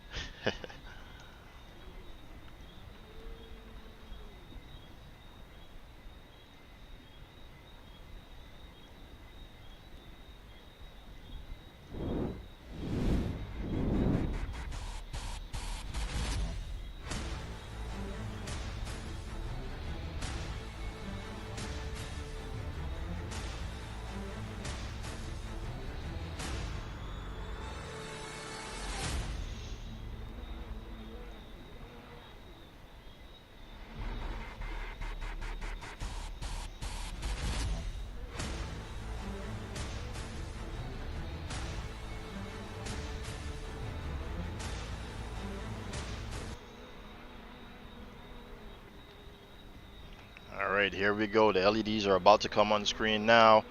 Alright, here we go. The LEDs are about to come on screen now.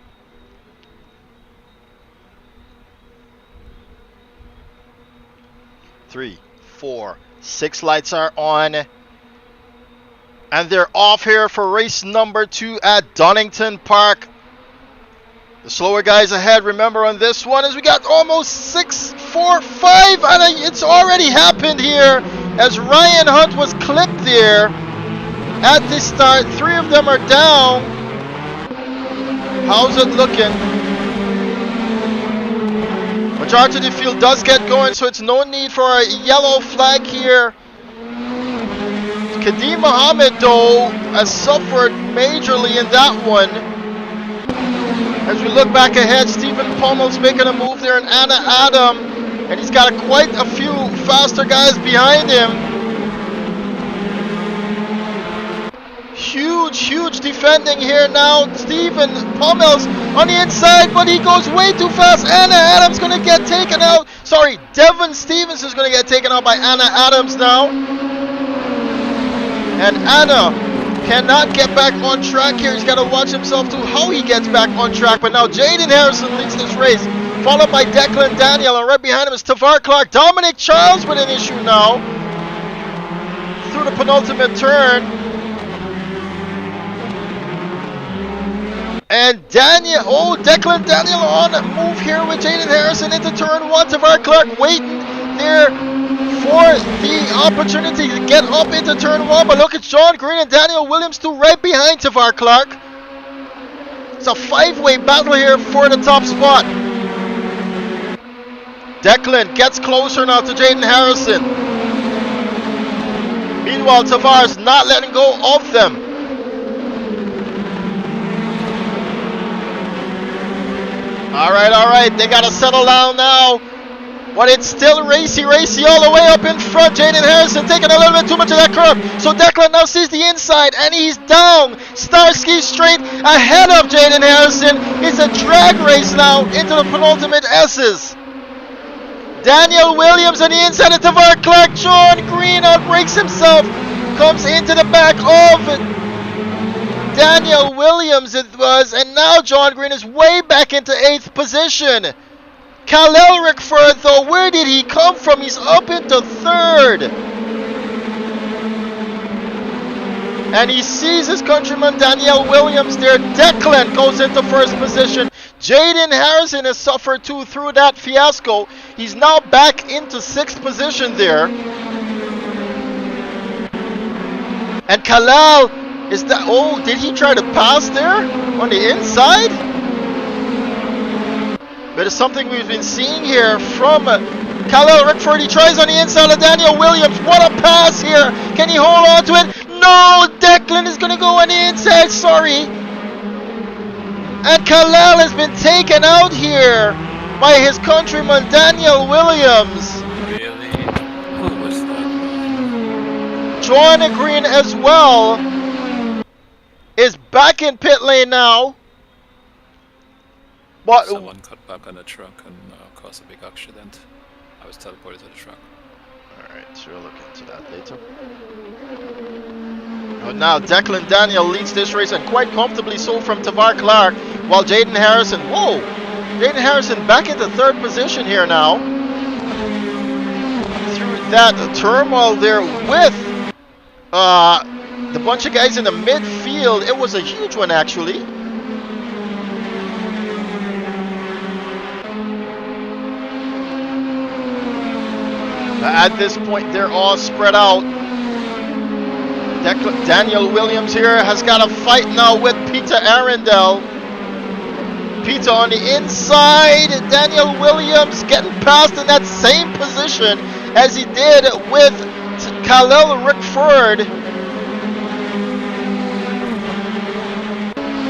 Three, 4, 6 lights are on. And they're off here for race number 2 at Donington Park. The slower guys ahead, remember, on this one, as we got almost 6, 4, 5, and it's already happened here as Ryan Hunt was clipped there at the start. 3 of them are down. How's it looking? Majority of the field does get going, so it's no need for a yellow flag here. Kadeem Mohammed, though, has suffered majorly in that one. As we look back ahead, Stephen Pommel's making a move there, and Anna Adam, and he's got quite a few faster guys behind him. Huge defending here now. Stephen Pommel's on the inside, but he goes way too fast. Anna Adams going to get taken out. Sorry, Devon Stevens is going to get taken out by Anna Adams now. And Anna cannot get back on track here. He's got to watch himself to how he gets back on track. But now Jaden Harrison leads this race, followed by Declan Daniel, and right behind him is Tavar Clark. Dominic Charles with an issue now through the penultimate turn. And Declan Daniel on move here with Jaden Harrison into turn 1. Tavar Clark waiting there for the opportunity to get up into turn 1. But look at John Green and Daniel Williams, too, right behind Tavar Clark. It's a 5-way battle here for the top spot. Declan gets closer now to Jaden Harrison. Meanwhile, Tavar's not letting go of them. Alright, they gotta settle down now. But it's still racy all the way up in front. Jaden Harrison taking a little bit too much of that curve. So Declan now sees the inside, and he's down. Starsky straight ahead of Jaden Harrison. It's a drag race now into the penultimate S's. Daniel Williams on the inside of Tavar Clark. John Green outbreaks himself. Comes into the back of Daniel Williams it was, and now John Green is way back into 8th position. Khalil Rickford, though, where did he come from? He's up into 3rd. And he sees his countryman Daniel Williams there. Declan goes into first position. Jaden Harrison has suffered too through that fiasco. He's now back into sixth position there. And Kalal is that. Oh, did he try to pass there on the inside? But it's something we've been seeing here from Kalal Rickford. He tries on the inside of Daniel Williams. What a pass here. Can he hold on to it? No, Declan is going to go on the inside. Sorry. And Kalal has been taken out here by his countryman Daniel Williams. Really? Who was that? Joanna Green as well is back in pit lane now. But Someone got back on the truck and caused a big accident. I was teleported to the truck. alright, so we'll look into that later. But now Declan Daniel leads this race and quite comfortably so from Tavar Clark, while Jaden Harrison, whoa! Jaden Harrison back into third position here now. Through that turmoil there with the bunch of guys in the midfield, it was a huge one actually. At this point, they're all spread out. Daniel Williams here has got a fight now with Peter Arundel. Peter on the inside. Daniel Williams getting past in that same position as he did with Khalil Rickford.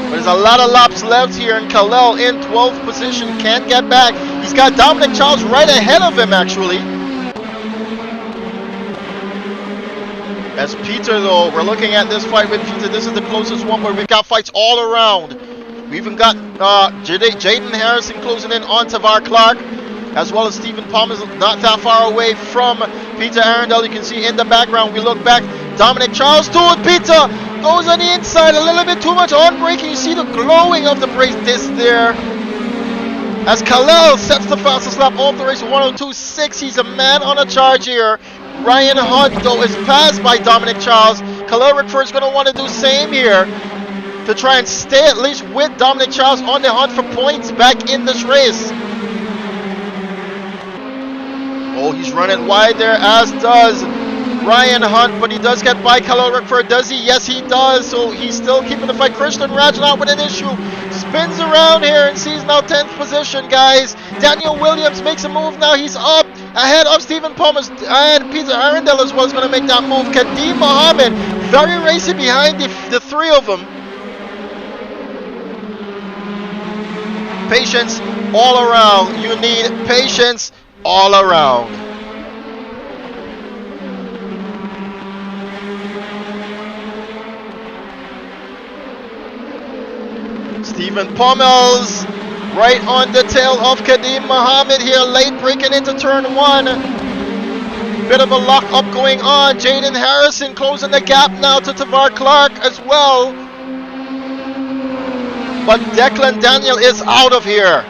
But there's a lot of laps left here, and Khalil in 12th position can't get back. He's got Dominic Charles right ahead of him actually. As Peter though, we're looking at this fight with Peter. This is the closest one where we've got fights all around. We even got Jaden Harrison closing in on Tavar Clark, as well as Stephen Palmer not that far away from Peter Arundel. You can see in the background, we look back, Dominic Charles to it. Peter goes on the inside, a little bit too much on braking. You see the glowing of the brake disc there. As Khalil sets the fastest lap of the race, 102.6. He's a man on a charge here. Ryan Hunt, though, is passed by Dominic Charles. Khalil Rickford is going to want to do same here to try and stay at least with Dominic Charles on the hunt for points back in this race. Oh, he's running wide there, as does Ryan Hunt, but he does get by Khalil Rickford. Does he? Yes, he does. So he's still keeping the fight. Christian Rajnath with an issue. Spins around here and sees now 10th position, guys. Daniel Williams makes a move now. He's up ahead of Stephen Palmer and Peter Arundel as well is going to make that move. Kadeem Mohammed very racy behind the three of them. Patience all around. You need patience all around. Stephen Pommels right on the tail of Kadeem Mohammed here, late breaking into turn one. Bit of a lock up going on. Jaden Harrison closing the gap now to Tavar Clark as well. But Declan Daniel is out of here.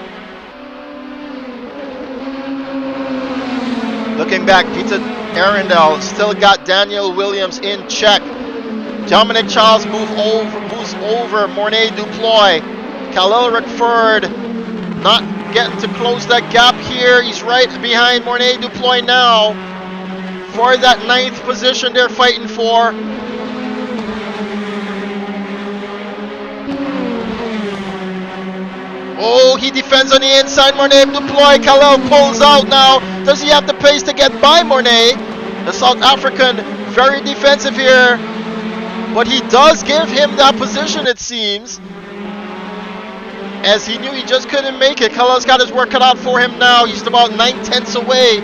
Looking back, Peter Arundel still got Daniel Williams in check. Dominic Charles moves over Mornay Duploy. Khalil Rickford not getting to close that gap here. He's right behind Mornay Duploy now for that 9th position they're fighting for. Oh, he defends on the inside. Mornay Duploy. Khalil pulls out now. Does he have the pace to get by Mornay? The South African very defensive here, but he does give him that position, it seems, as he knew he just couldn't make it. Khalil's got his work cut out for him now. He's about 9/10 away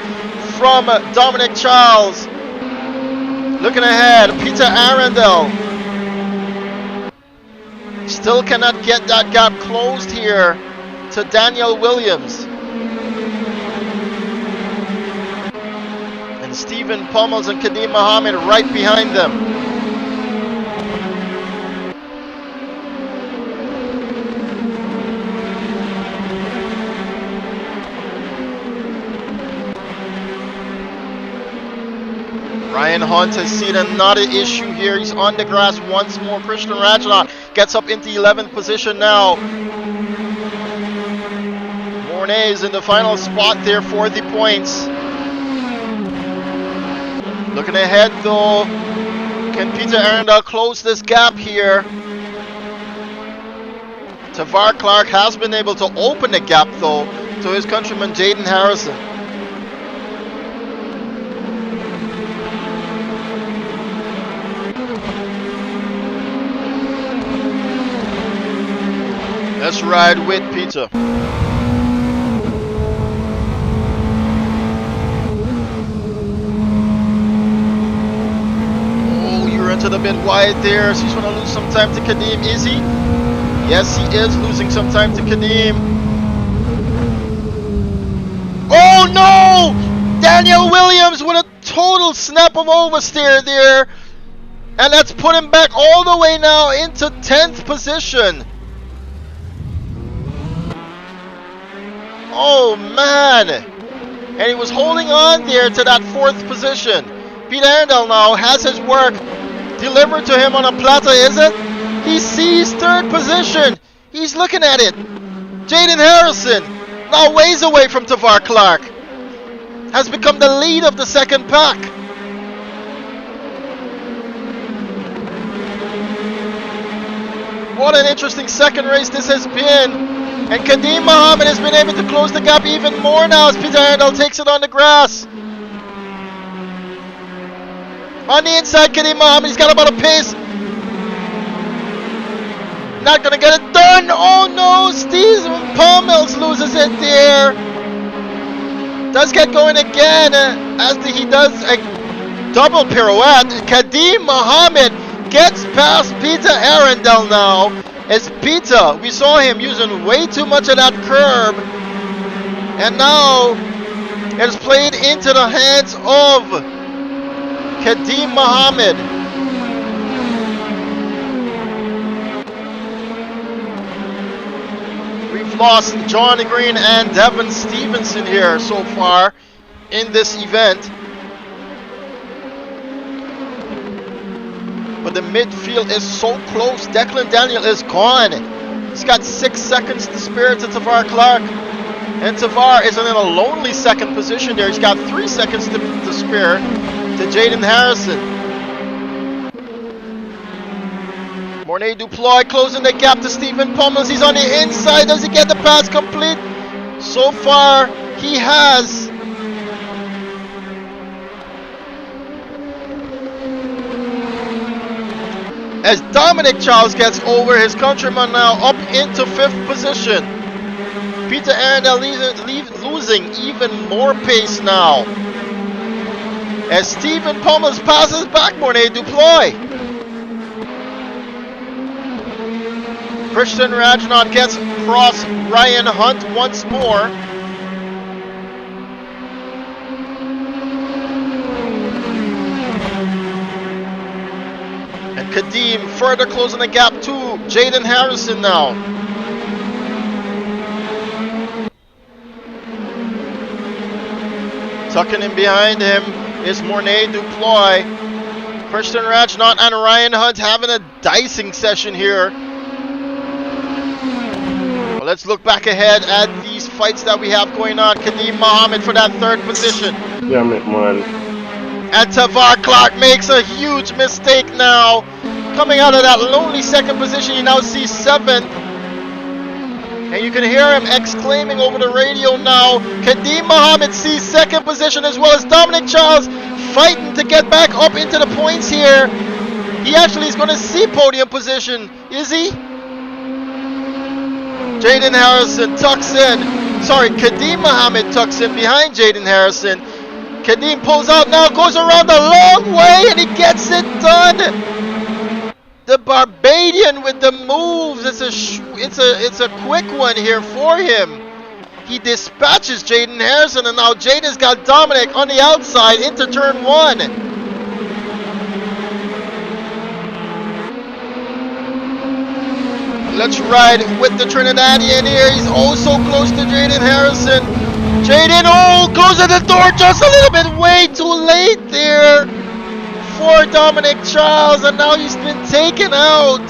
from Dominic Charles. Looking ahead, Peter Arundel still cannot get that gap closed here to Daniel Williams. And Stephen Pommels and Kadeem Mohammed right behind them. Ryan Hunt has seen another issue here. He's on the grass once more. Christian Rajanot gets up into 11th position now. Mornay is in the final spot there for the points. Looking ahead though, can Peter Arundel close this gap here? Tavar Clark has been able to open the gap though to his countryman Jaden Harrison. Let's ride with Peter. Oh, you're into the bit wide there. So he's going to lose some time to Kadeem. Is he? Yes, he is losing some time to Kadeem. Oh no! Daniel Williams with a total snap of oversteer there. And that's put him back all the way now into 10th position. Oh man! And he was holding on there to that 4th position. Peter Arundel now has his work delivered to him on a platter, is it? He sees 3rd position. He's looking at it. Jaden Harrison, now ways away from Tavar Clark, has become the lead of the 2nd pack. What an interesting 2nd race this has been. And Kadeem Mohammed has been able to close the gap even more now as Peter Arundel takes it on the grass. On the inside, Kadeem Mohammed, he's got about a pace. Not gonna get it done. Oh no, Steve Pommels loses it there. Does get going again as he does a double pirouette. Kadeem Mohammed gets past Peter Arundel now. As Peter, we saw him using way too much of that curb, and now it is played into the hands of Kadeem Mohammed. We've lost John Green and Devin Stevenson here so far in this event. But the midfield is so close. Declan Daniel is gone. He's got 6 seconds to spare to Tavar Clark. And Tavar is in a lonely 2nd position there. He's got 3 seconds to spare to Jaden Harrison. Mornay Duploy closing the gap to Stephen Pommels. He's on the inside. Does he get the pass complete? So far, he has. As Dominic Charles gets over his countryman now up into 5th position. Peter Arundel losing even more pace now. As Stephen Pommels passes back Mornay Duploy. Christian Rajanot gets across Ryan Hunt once more. Kadeem further closing the gap to Jaden Harrison now. Tucking in behind him is Mornay Duploy. Christian Rajanot and Ryan Hunt having a dicing session here. Well, let's look back ahead at these fights that we have going on. Kadeem Mohammed for that 3rd position. Yeah, man. And Tavar Clark makes a huge mistake now. Coming out of that lonely 2nd position, he now sees 7th. And you can hear him exclaiming over the radio now. Kadeem Mohammed sees 2nd position, as well as Dominic Charles fighting to get back up into the points here. He actually is going to see podium position, is he? Jaden Harrison tucks in. Sorry, Kadeem Mohammed tucks in behind Jaden Harrison. Kadeem pulls out now, goes around a long way, and he gets it done. The Barbadian with the moves. It's a quick one here for him. He dispatches Jaden Harrison, and now Jaden's got Dominic on the outside into turn 1. Let's ride with the Trinidadian here. He's oh so close to Jaden Harrison. Jaden, oh, closing the door just a little bit way too late there. for Dominic Charles, and now he's been taken out.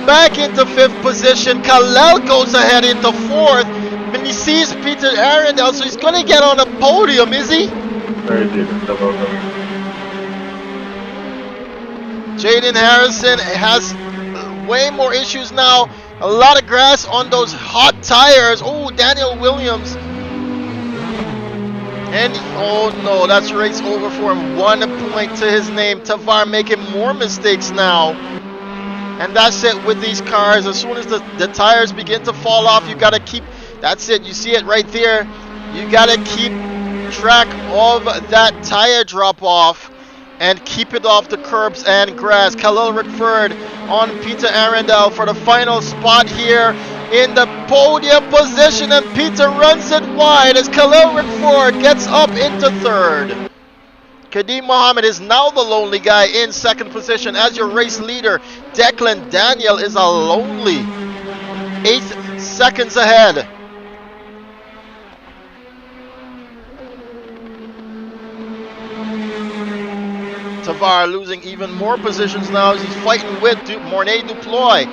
Back into 5th position. Kalel goes ahead into 4th. When he sees Peter Arundel, so he's going to get on the podium, is he? Very deep. Jaden Harrison has way more issues now. A lot of grass on those hot tires. Oh, Daniel Williams. And, oh no, that's race over for him. 1 point to his name. Tavar making more mistakes now. And that's it with these cars. As soon as the tires begin to fall off, you got to keep, that's it. You see it right there. You got to keep track of that tire drop off and keep it off the curbs and grass. Khalil Rickford on Peter Arundel for the final spot here in the podium position, and Peter runs it wide as Khalil Rickford gets up into 3rd. Kadeem Mohammed is now the lonely guy in 2nd position as your race leader. Declan Daniel is a lonely 8 seconds ahead. Tavar losing even more positions now as he's fighting with Mornay Duploy.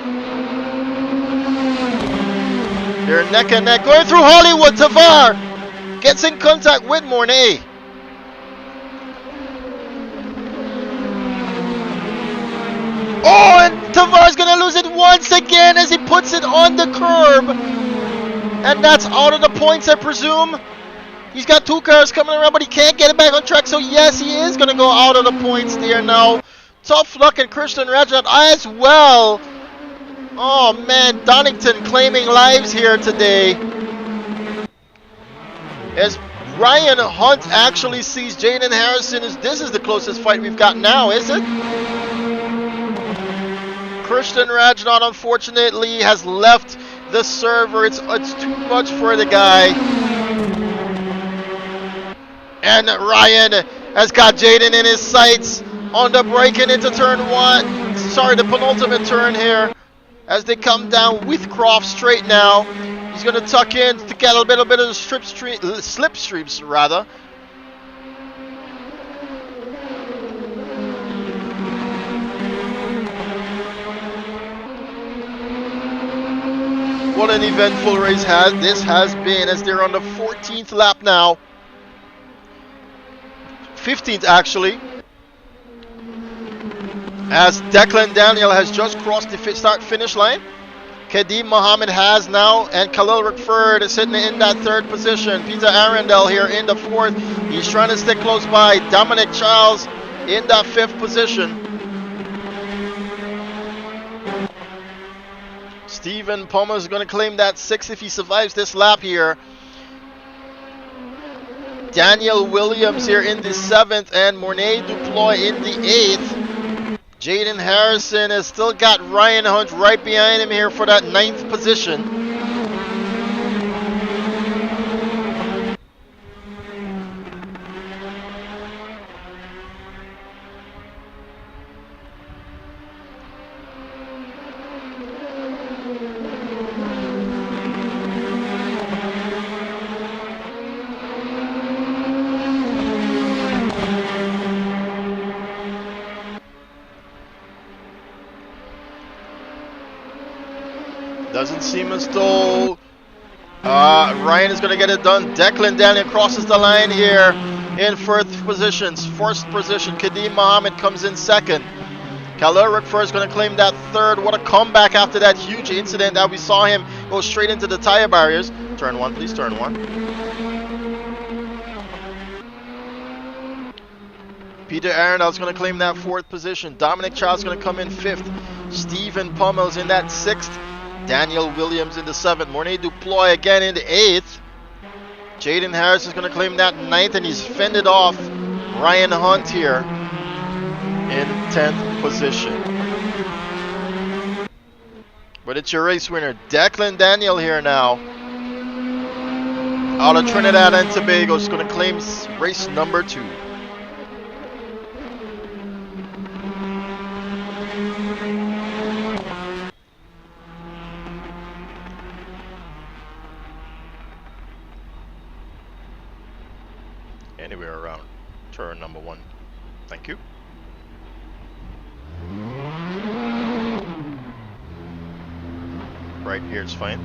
They're neck and neck. Going through Hollywood, Tavar gets in contact with Mornay. Oh, and Tavar's going to lose it once again as he puts it on the curb. And that's out of the points, I presume. He's got 2 cars coming around, but he can't get it back on track. So, yes, he is going to go out of the points there now. Tough luck and Christian Reginald as well. Oh, man, Donington claiming lives here today. As Ryan Hunt actually sees Jaden Harrison. This is the closest fight we've got now, is it? Christian Reginald, unfortunately, has left the server. It's too much for the guy. And Ryan has got Jaden in his sights on the breaking into turn 1. Sorry, the penultimate turn here as they come down with Croft straight now. He's going to tuck in to get a little bit of the slipstreams, rather. What an eventful race this has been as they're on the 14th lap now. 15th actually, as Declan Daniel has just crossed the start-finish line. Kadeem Mohammed has now, and Khalil Rickford is sitting in that 3rd position. Peter Arundel here in the 4th. He's trying to stick close by. Dominic Charles in that 5th position. Stephen Palmer is going to claim that 6th if he survives this lap here. Daniel Williams here in the 7th, and Mornay Duploy in the 8th. Jaden Harrison has still got Ryan Hunt right behind him here for that 9th position. Doesn't seem as though Ryan is going to get it done. Declan Daniel crosses the line here in 4th position. 1st position, Kadeem Mohammed comes in 2nd. Khalil Rickford is going to claim that 3rd. What a comeback after that huge incident that we saw him go straight into the tire barriers. Turn 1, please, turn 1. Peter Arundel is going to claim that 4th position. Dominic Charles is going to come in 5th. Stephen Pommel's in that 6th. Daniel Williams in the 7th. Mornay Duploy again in the 8th. Jaden Harris is going to claim that 9th, and he's fended off Ryan Hunt here in 10th position. But it's your race winner, Declan Daniel here now. Out of Trinidad and Tobago is going to claim race number 2. Anywhere around turn number 1. Thank you. Right here is fine.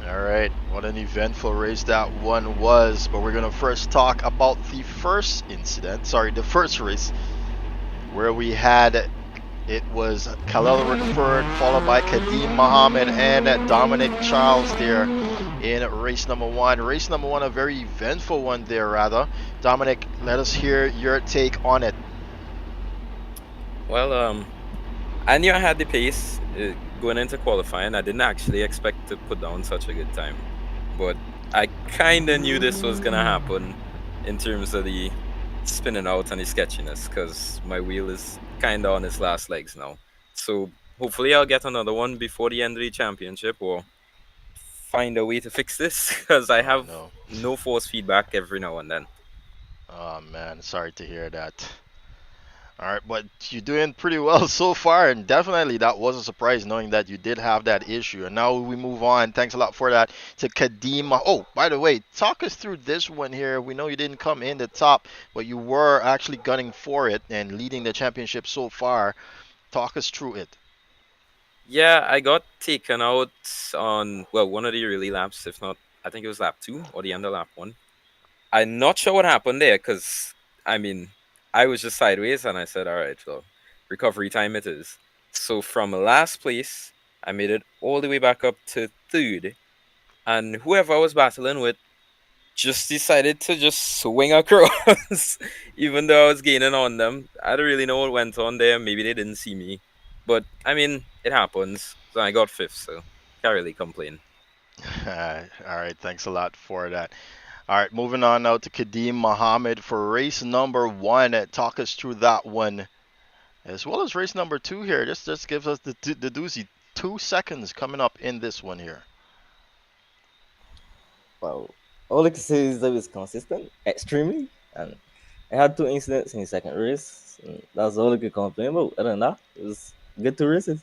Alright, what an eventful race that one was. But we're gonna first talk about the first incident, sorry, the first race, where we had, it was Khalil Rickford followed by Kadeem Mohammed and Dominic Charles there in race number one. Race number one, a very eventful one there, rather. Dominic, let us hear your take on it. Well, I knew I had the pace going into qualifying. I didn't actually expect to put down such a good time, but I kind of knew this was gonna happen in terms of the spinning out and the sketchiness, because my wheel is kind of on its last legs now. So hopefully I'll get another one before the end of the championship, or find a way to fix this, because I Oh have no. no force feedback every now and then. Oh man, sorry to hear that. Alright, but you're doing pretty well so far, and definitely that was a surprise knowing that you did have that issue. And now we move on, thanks a lot for that, to Kadeem. Oh, by the way, talk us through this one here. We know you didn't come in the top, but you were actually gunning for it and leading the championship so far. Talk us through it. Yeah, I got taken out on, well, one of the early laps, if not, I think it was lap 2 or the end of lap 1. I'm not sure what happened there, because, I mean, I was just sideways and I said, all right, well, recovery time it is. So from last place, I made it all the way back up to 3rd. And whoever I was battling with just decided to just swing across, even though I was gaining on them. I don't really know what went on there. Maybe they didn't see me. But, I mean, it happens. So I got 5th, so can't really complain. Alright, thanks a lot for that. Alright, moving on now to Kadeem Mohammed for race number one. Talk us through that one, as well as race number two here. Just gives us the doozy. 2 seconds coming up in this one here. Well, all I can say is that it was consistent, extremely, and I had 2 incidents in the second race. And that's all I could complain about. Other than that, it was good 2 races.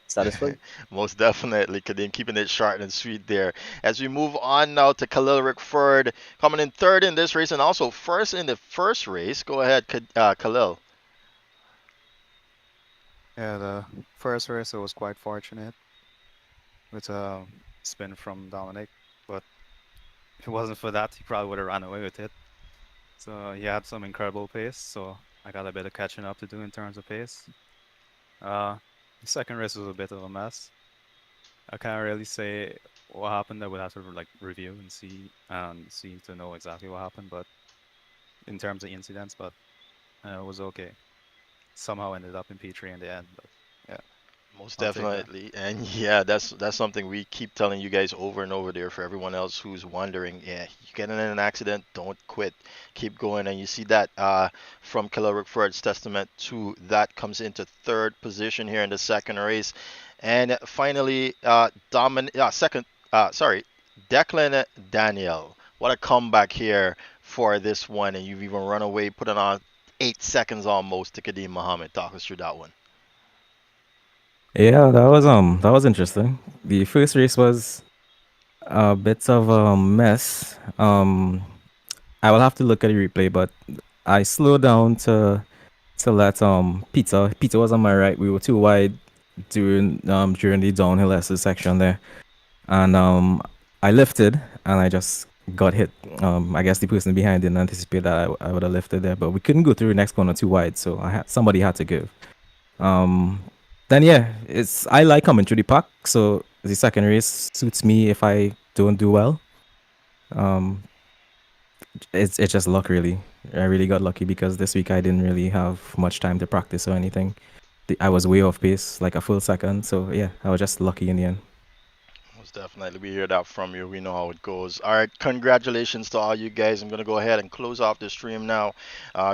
Satisfied. Most definitely, Kadeem, keeping it short and sweet there. As we move on now to Khalil Rickford, coming in 3rd in this race and also 1st in the first race. Go ahead, Khalil. Yeah, the first race I was quite fortunate with a spin from Dominic, but if it wasn't for that, he probably would have ran away with it. So he had some incredible pace, so I got a bit of catching up to do in terms of pace. The second race was a bit of a mess. I can't really say what happened. I would have to like review and see to know exactly what happened, but in terms of incidents, but it was okay. Somehow ended up in P3 in the end, but yeah. Most I'll take that. definitely, and yeah, that's something we keep telling you guys over and over there for everyone else who's wondering. Yeah, you get in an accident, don't quit, keep going, and you see that from Khalil Rickford's testament to that comes into 3rd position here in the second race, and finally, Declan Daniel. What a comeback here for this one, and you've even run away, putting on 8 seconds almost to Kadeem Mohammed. Talk us through that one. Yeah, that was interesting. The first race was a bit of a mess. I will have to look at the replay, but I slowed down to let Peter was on my right. We were too wide during the downhill SS section there, and I lifted and I just got hit. I guess the person behind didn't anticipate that I would have lifted there, but we couldn't go through the next corner too wide, so somebody had to give. Then yeah, I like coming through the pack, so the second race suits me if I don't do well. It's just luck really. I really got lucky because this week I didn't really have much time to practice or anything. I was way off pace, like a full second. So yeah, I was just lucky in the end. Most definitely, we hear that from you. We know how it goes. All right, congratulations to all you guys. I'm gonna go ahead and close off the stream now.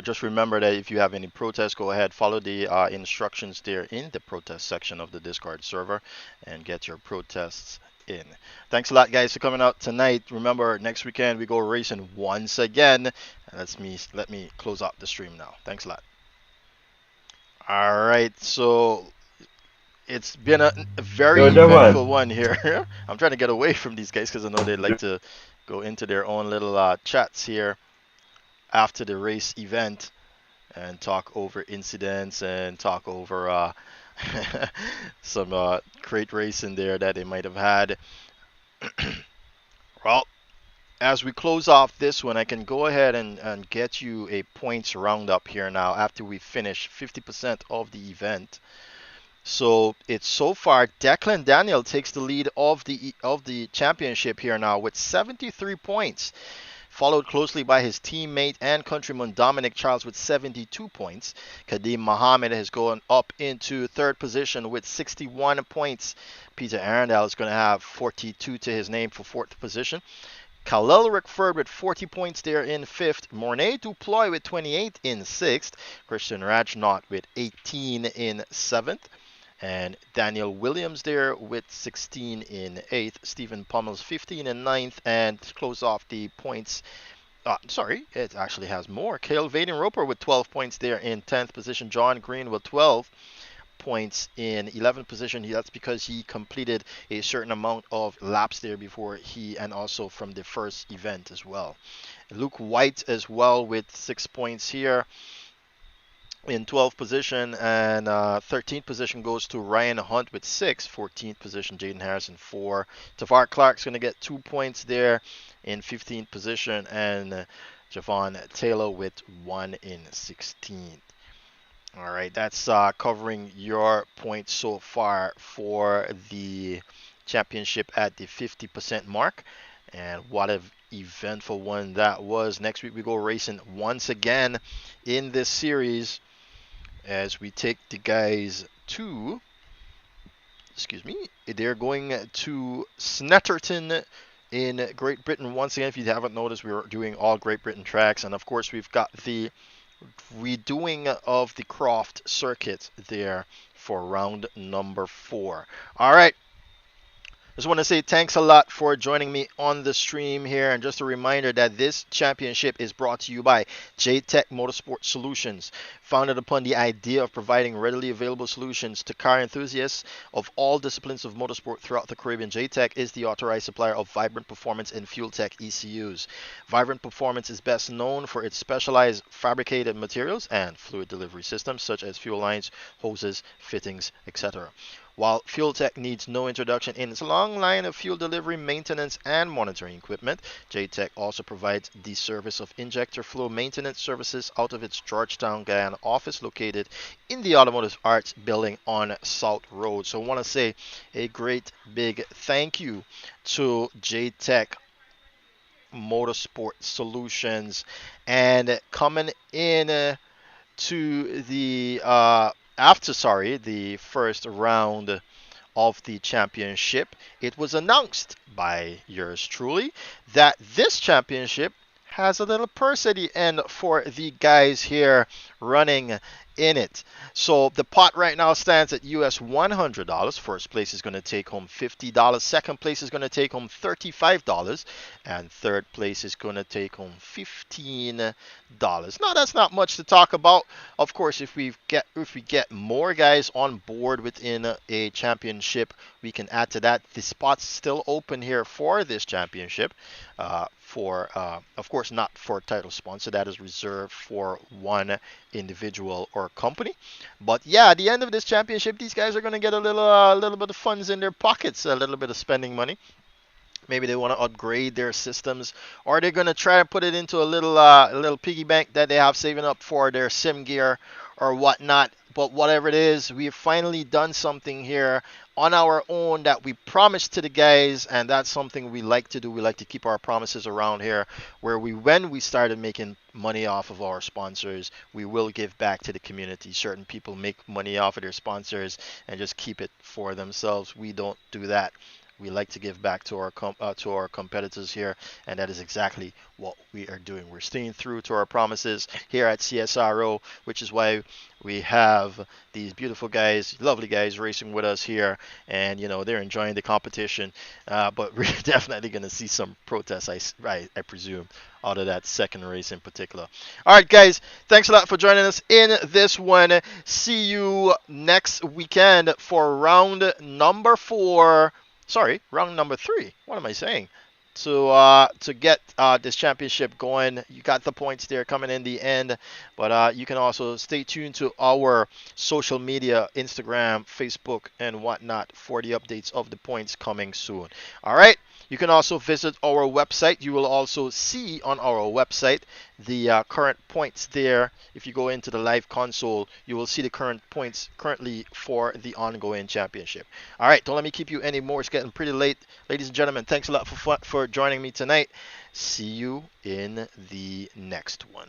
Just remember that if you have any protests, go ahead, follow the instructions there in the protest section of the Discord server, and get your protests in. Thanks a lot, guys, for coming out tonight. Remember, next weekend we go racing once again. Let me close out the stream now. Thanks a lot. All right, so It's been a very Yo, eventful Devon. one here. I'm trying to get away from these guys because I know they like to go into their own little chats here after the race event and talk over incidents and talk over some great racing there that they might have had. Well, as we close off this one, I can go ahead and get you a points roundup here now after we finish 50% of the event. So it's so far Declan Daniel takes the lead of the championship here now with 73 points, followed closely by his teammate and countryman Dominic Charles with 72 points. Kadeem Mohammed has gone up into third position with 61 points. Peter Arundel is going to have 42 to his name for fourth position. Khalil Rickford with 40 points there in fifth. Mornay Duploy with 28 in sixth. Christian Rajnot with 18 in seventh. And Daniel Williams there with 16 in 8th. Stephen Pummels 15 in 9th. And to close off the points, sorry, it actually has more. Cale Vaden Roper with 12 points there in 10th position. John Green with 12 points in 11th position. That's because he completed a certain amount of laps there before and also from the first event as well. Luke White as well with 6 points here in 12th position, and 13th position goes to Ryan Hunt with 6. 14th position Jaden Harrison 4. Tavar Clark's going to get 2 points there in 15th position, and Javon Taylor with 1 in 16th. All right, that's covering your points so far for the championship at the 50% mark. And what an eventful one that was. Next week we go racing once again in this series as we take the guys to, they're going to Snetterton in Great Britain once again. If you haven't noticed, we're doing all Great Britain tracks, and of course we've got the redoing of the Croft circuit there for round number 4. All right. Just want to say thanks a lot for joining me on the stream here. And just a reminder that this championship is brought to you by JTech Motorsport Solutions. Founded upon the idea of providing readily available solutions to car enthusiasts of all disciplines of motorsport throughout the Caribbean, JTech is the authorized supplier of Vibrant Performance and Fuel Tech ECUs. Vibrant Performance is best known for its specialized fabricated materials and fluid delivery systems such as fuel lines, hoses, fittings, etc. While Fuel Tech needs no introduction in its long line of fuel delivery, maintenance, and monitoring equipment, JTech also provides the service of injector flow maintenance services out of its Georgetown, Guyana office located in the Automotive Arts building on South Road. So I want to say a great big thank you to JTech Motorsport Solutions. And coming in to the the first round of the championship, it was announced by yours truly that this championship has a little purse at the end for the guys here running in it. So the pot right now stands at US $100. First place is going to take home $50. Second place is going to take home $35. And third place is going to take home $15. Now that's not much to talk about. Of course, if we get more guys on board within a championship, we can add to that. The spot's still open here for this championship. Of course, not for title sponsor. That is reserved for one individual or company. But yeah, at the end of this championship, these guys are going to get a little bit of funds in their pockets, a little bit of spending money. Maybe they want to upgrade their systems, or they're going to try to put it into a little piggy bank that they have saving up for their sim gear or whatnot. But whatever it is, we've finally done something here on our own that we promised to the guys, and that's something we like to do. We like to keep our promises around here, where when we started making money off of our sponsors, we will give back to the community. Certain people make money off of their sponsors and just keep it for themselves. We don't do that. We like to give back to our competitors here, and that is exactly what we are doing. We're staying true to our promises here at CSRO, which is why we have these beautiful guys, lovely guys, racing with us here, and they're enjoying the competition. But we're definitely going to see some protests, I presume, out of that second race in particular. All right, guys, thanks a lot for joining us in this one. See you next weekend for round number 4. Sorry, round number 3. What am I saying? To get this championship going. You got the points there coming in the end, but you can also stay tuned to our social media, Instagram, Facebook, and whatnot for the updates of the points coming soon. All right. You can also visit our website. You will also see on our website the current points there. If you go into the live console, you will see the current points currently for the ongoing championship. All right, don't let me keep you anymore. It's getting pretty late. Ladies and gentlemen, thanks a lot for joining me tonight. See you in the next one.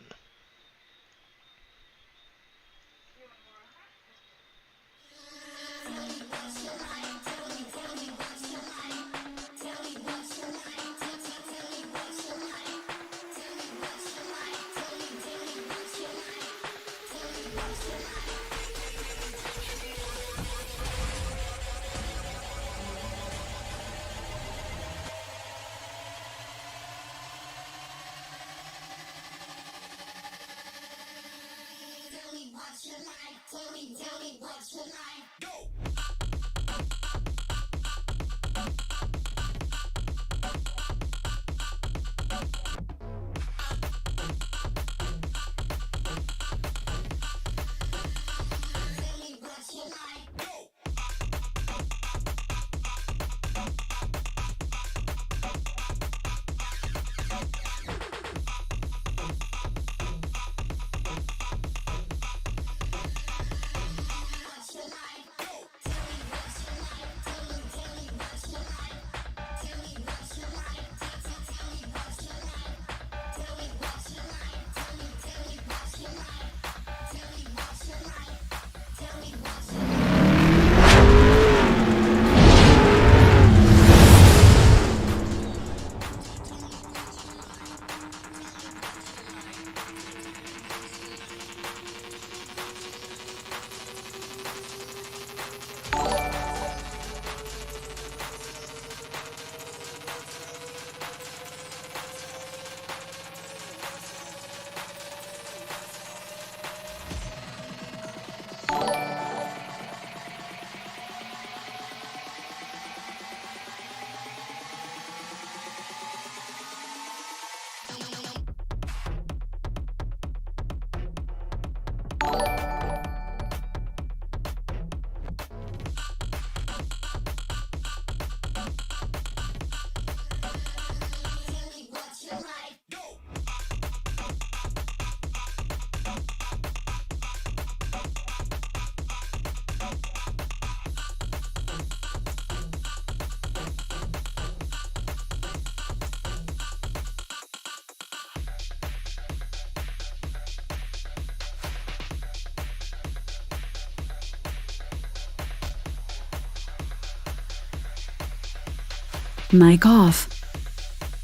Mic off.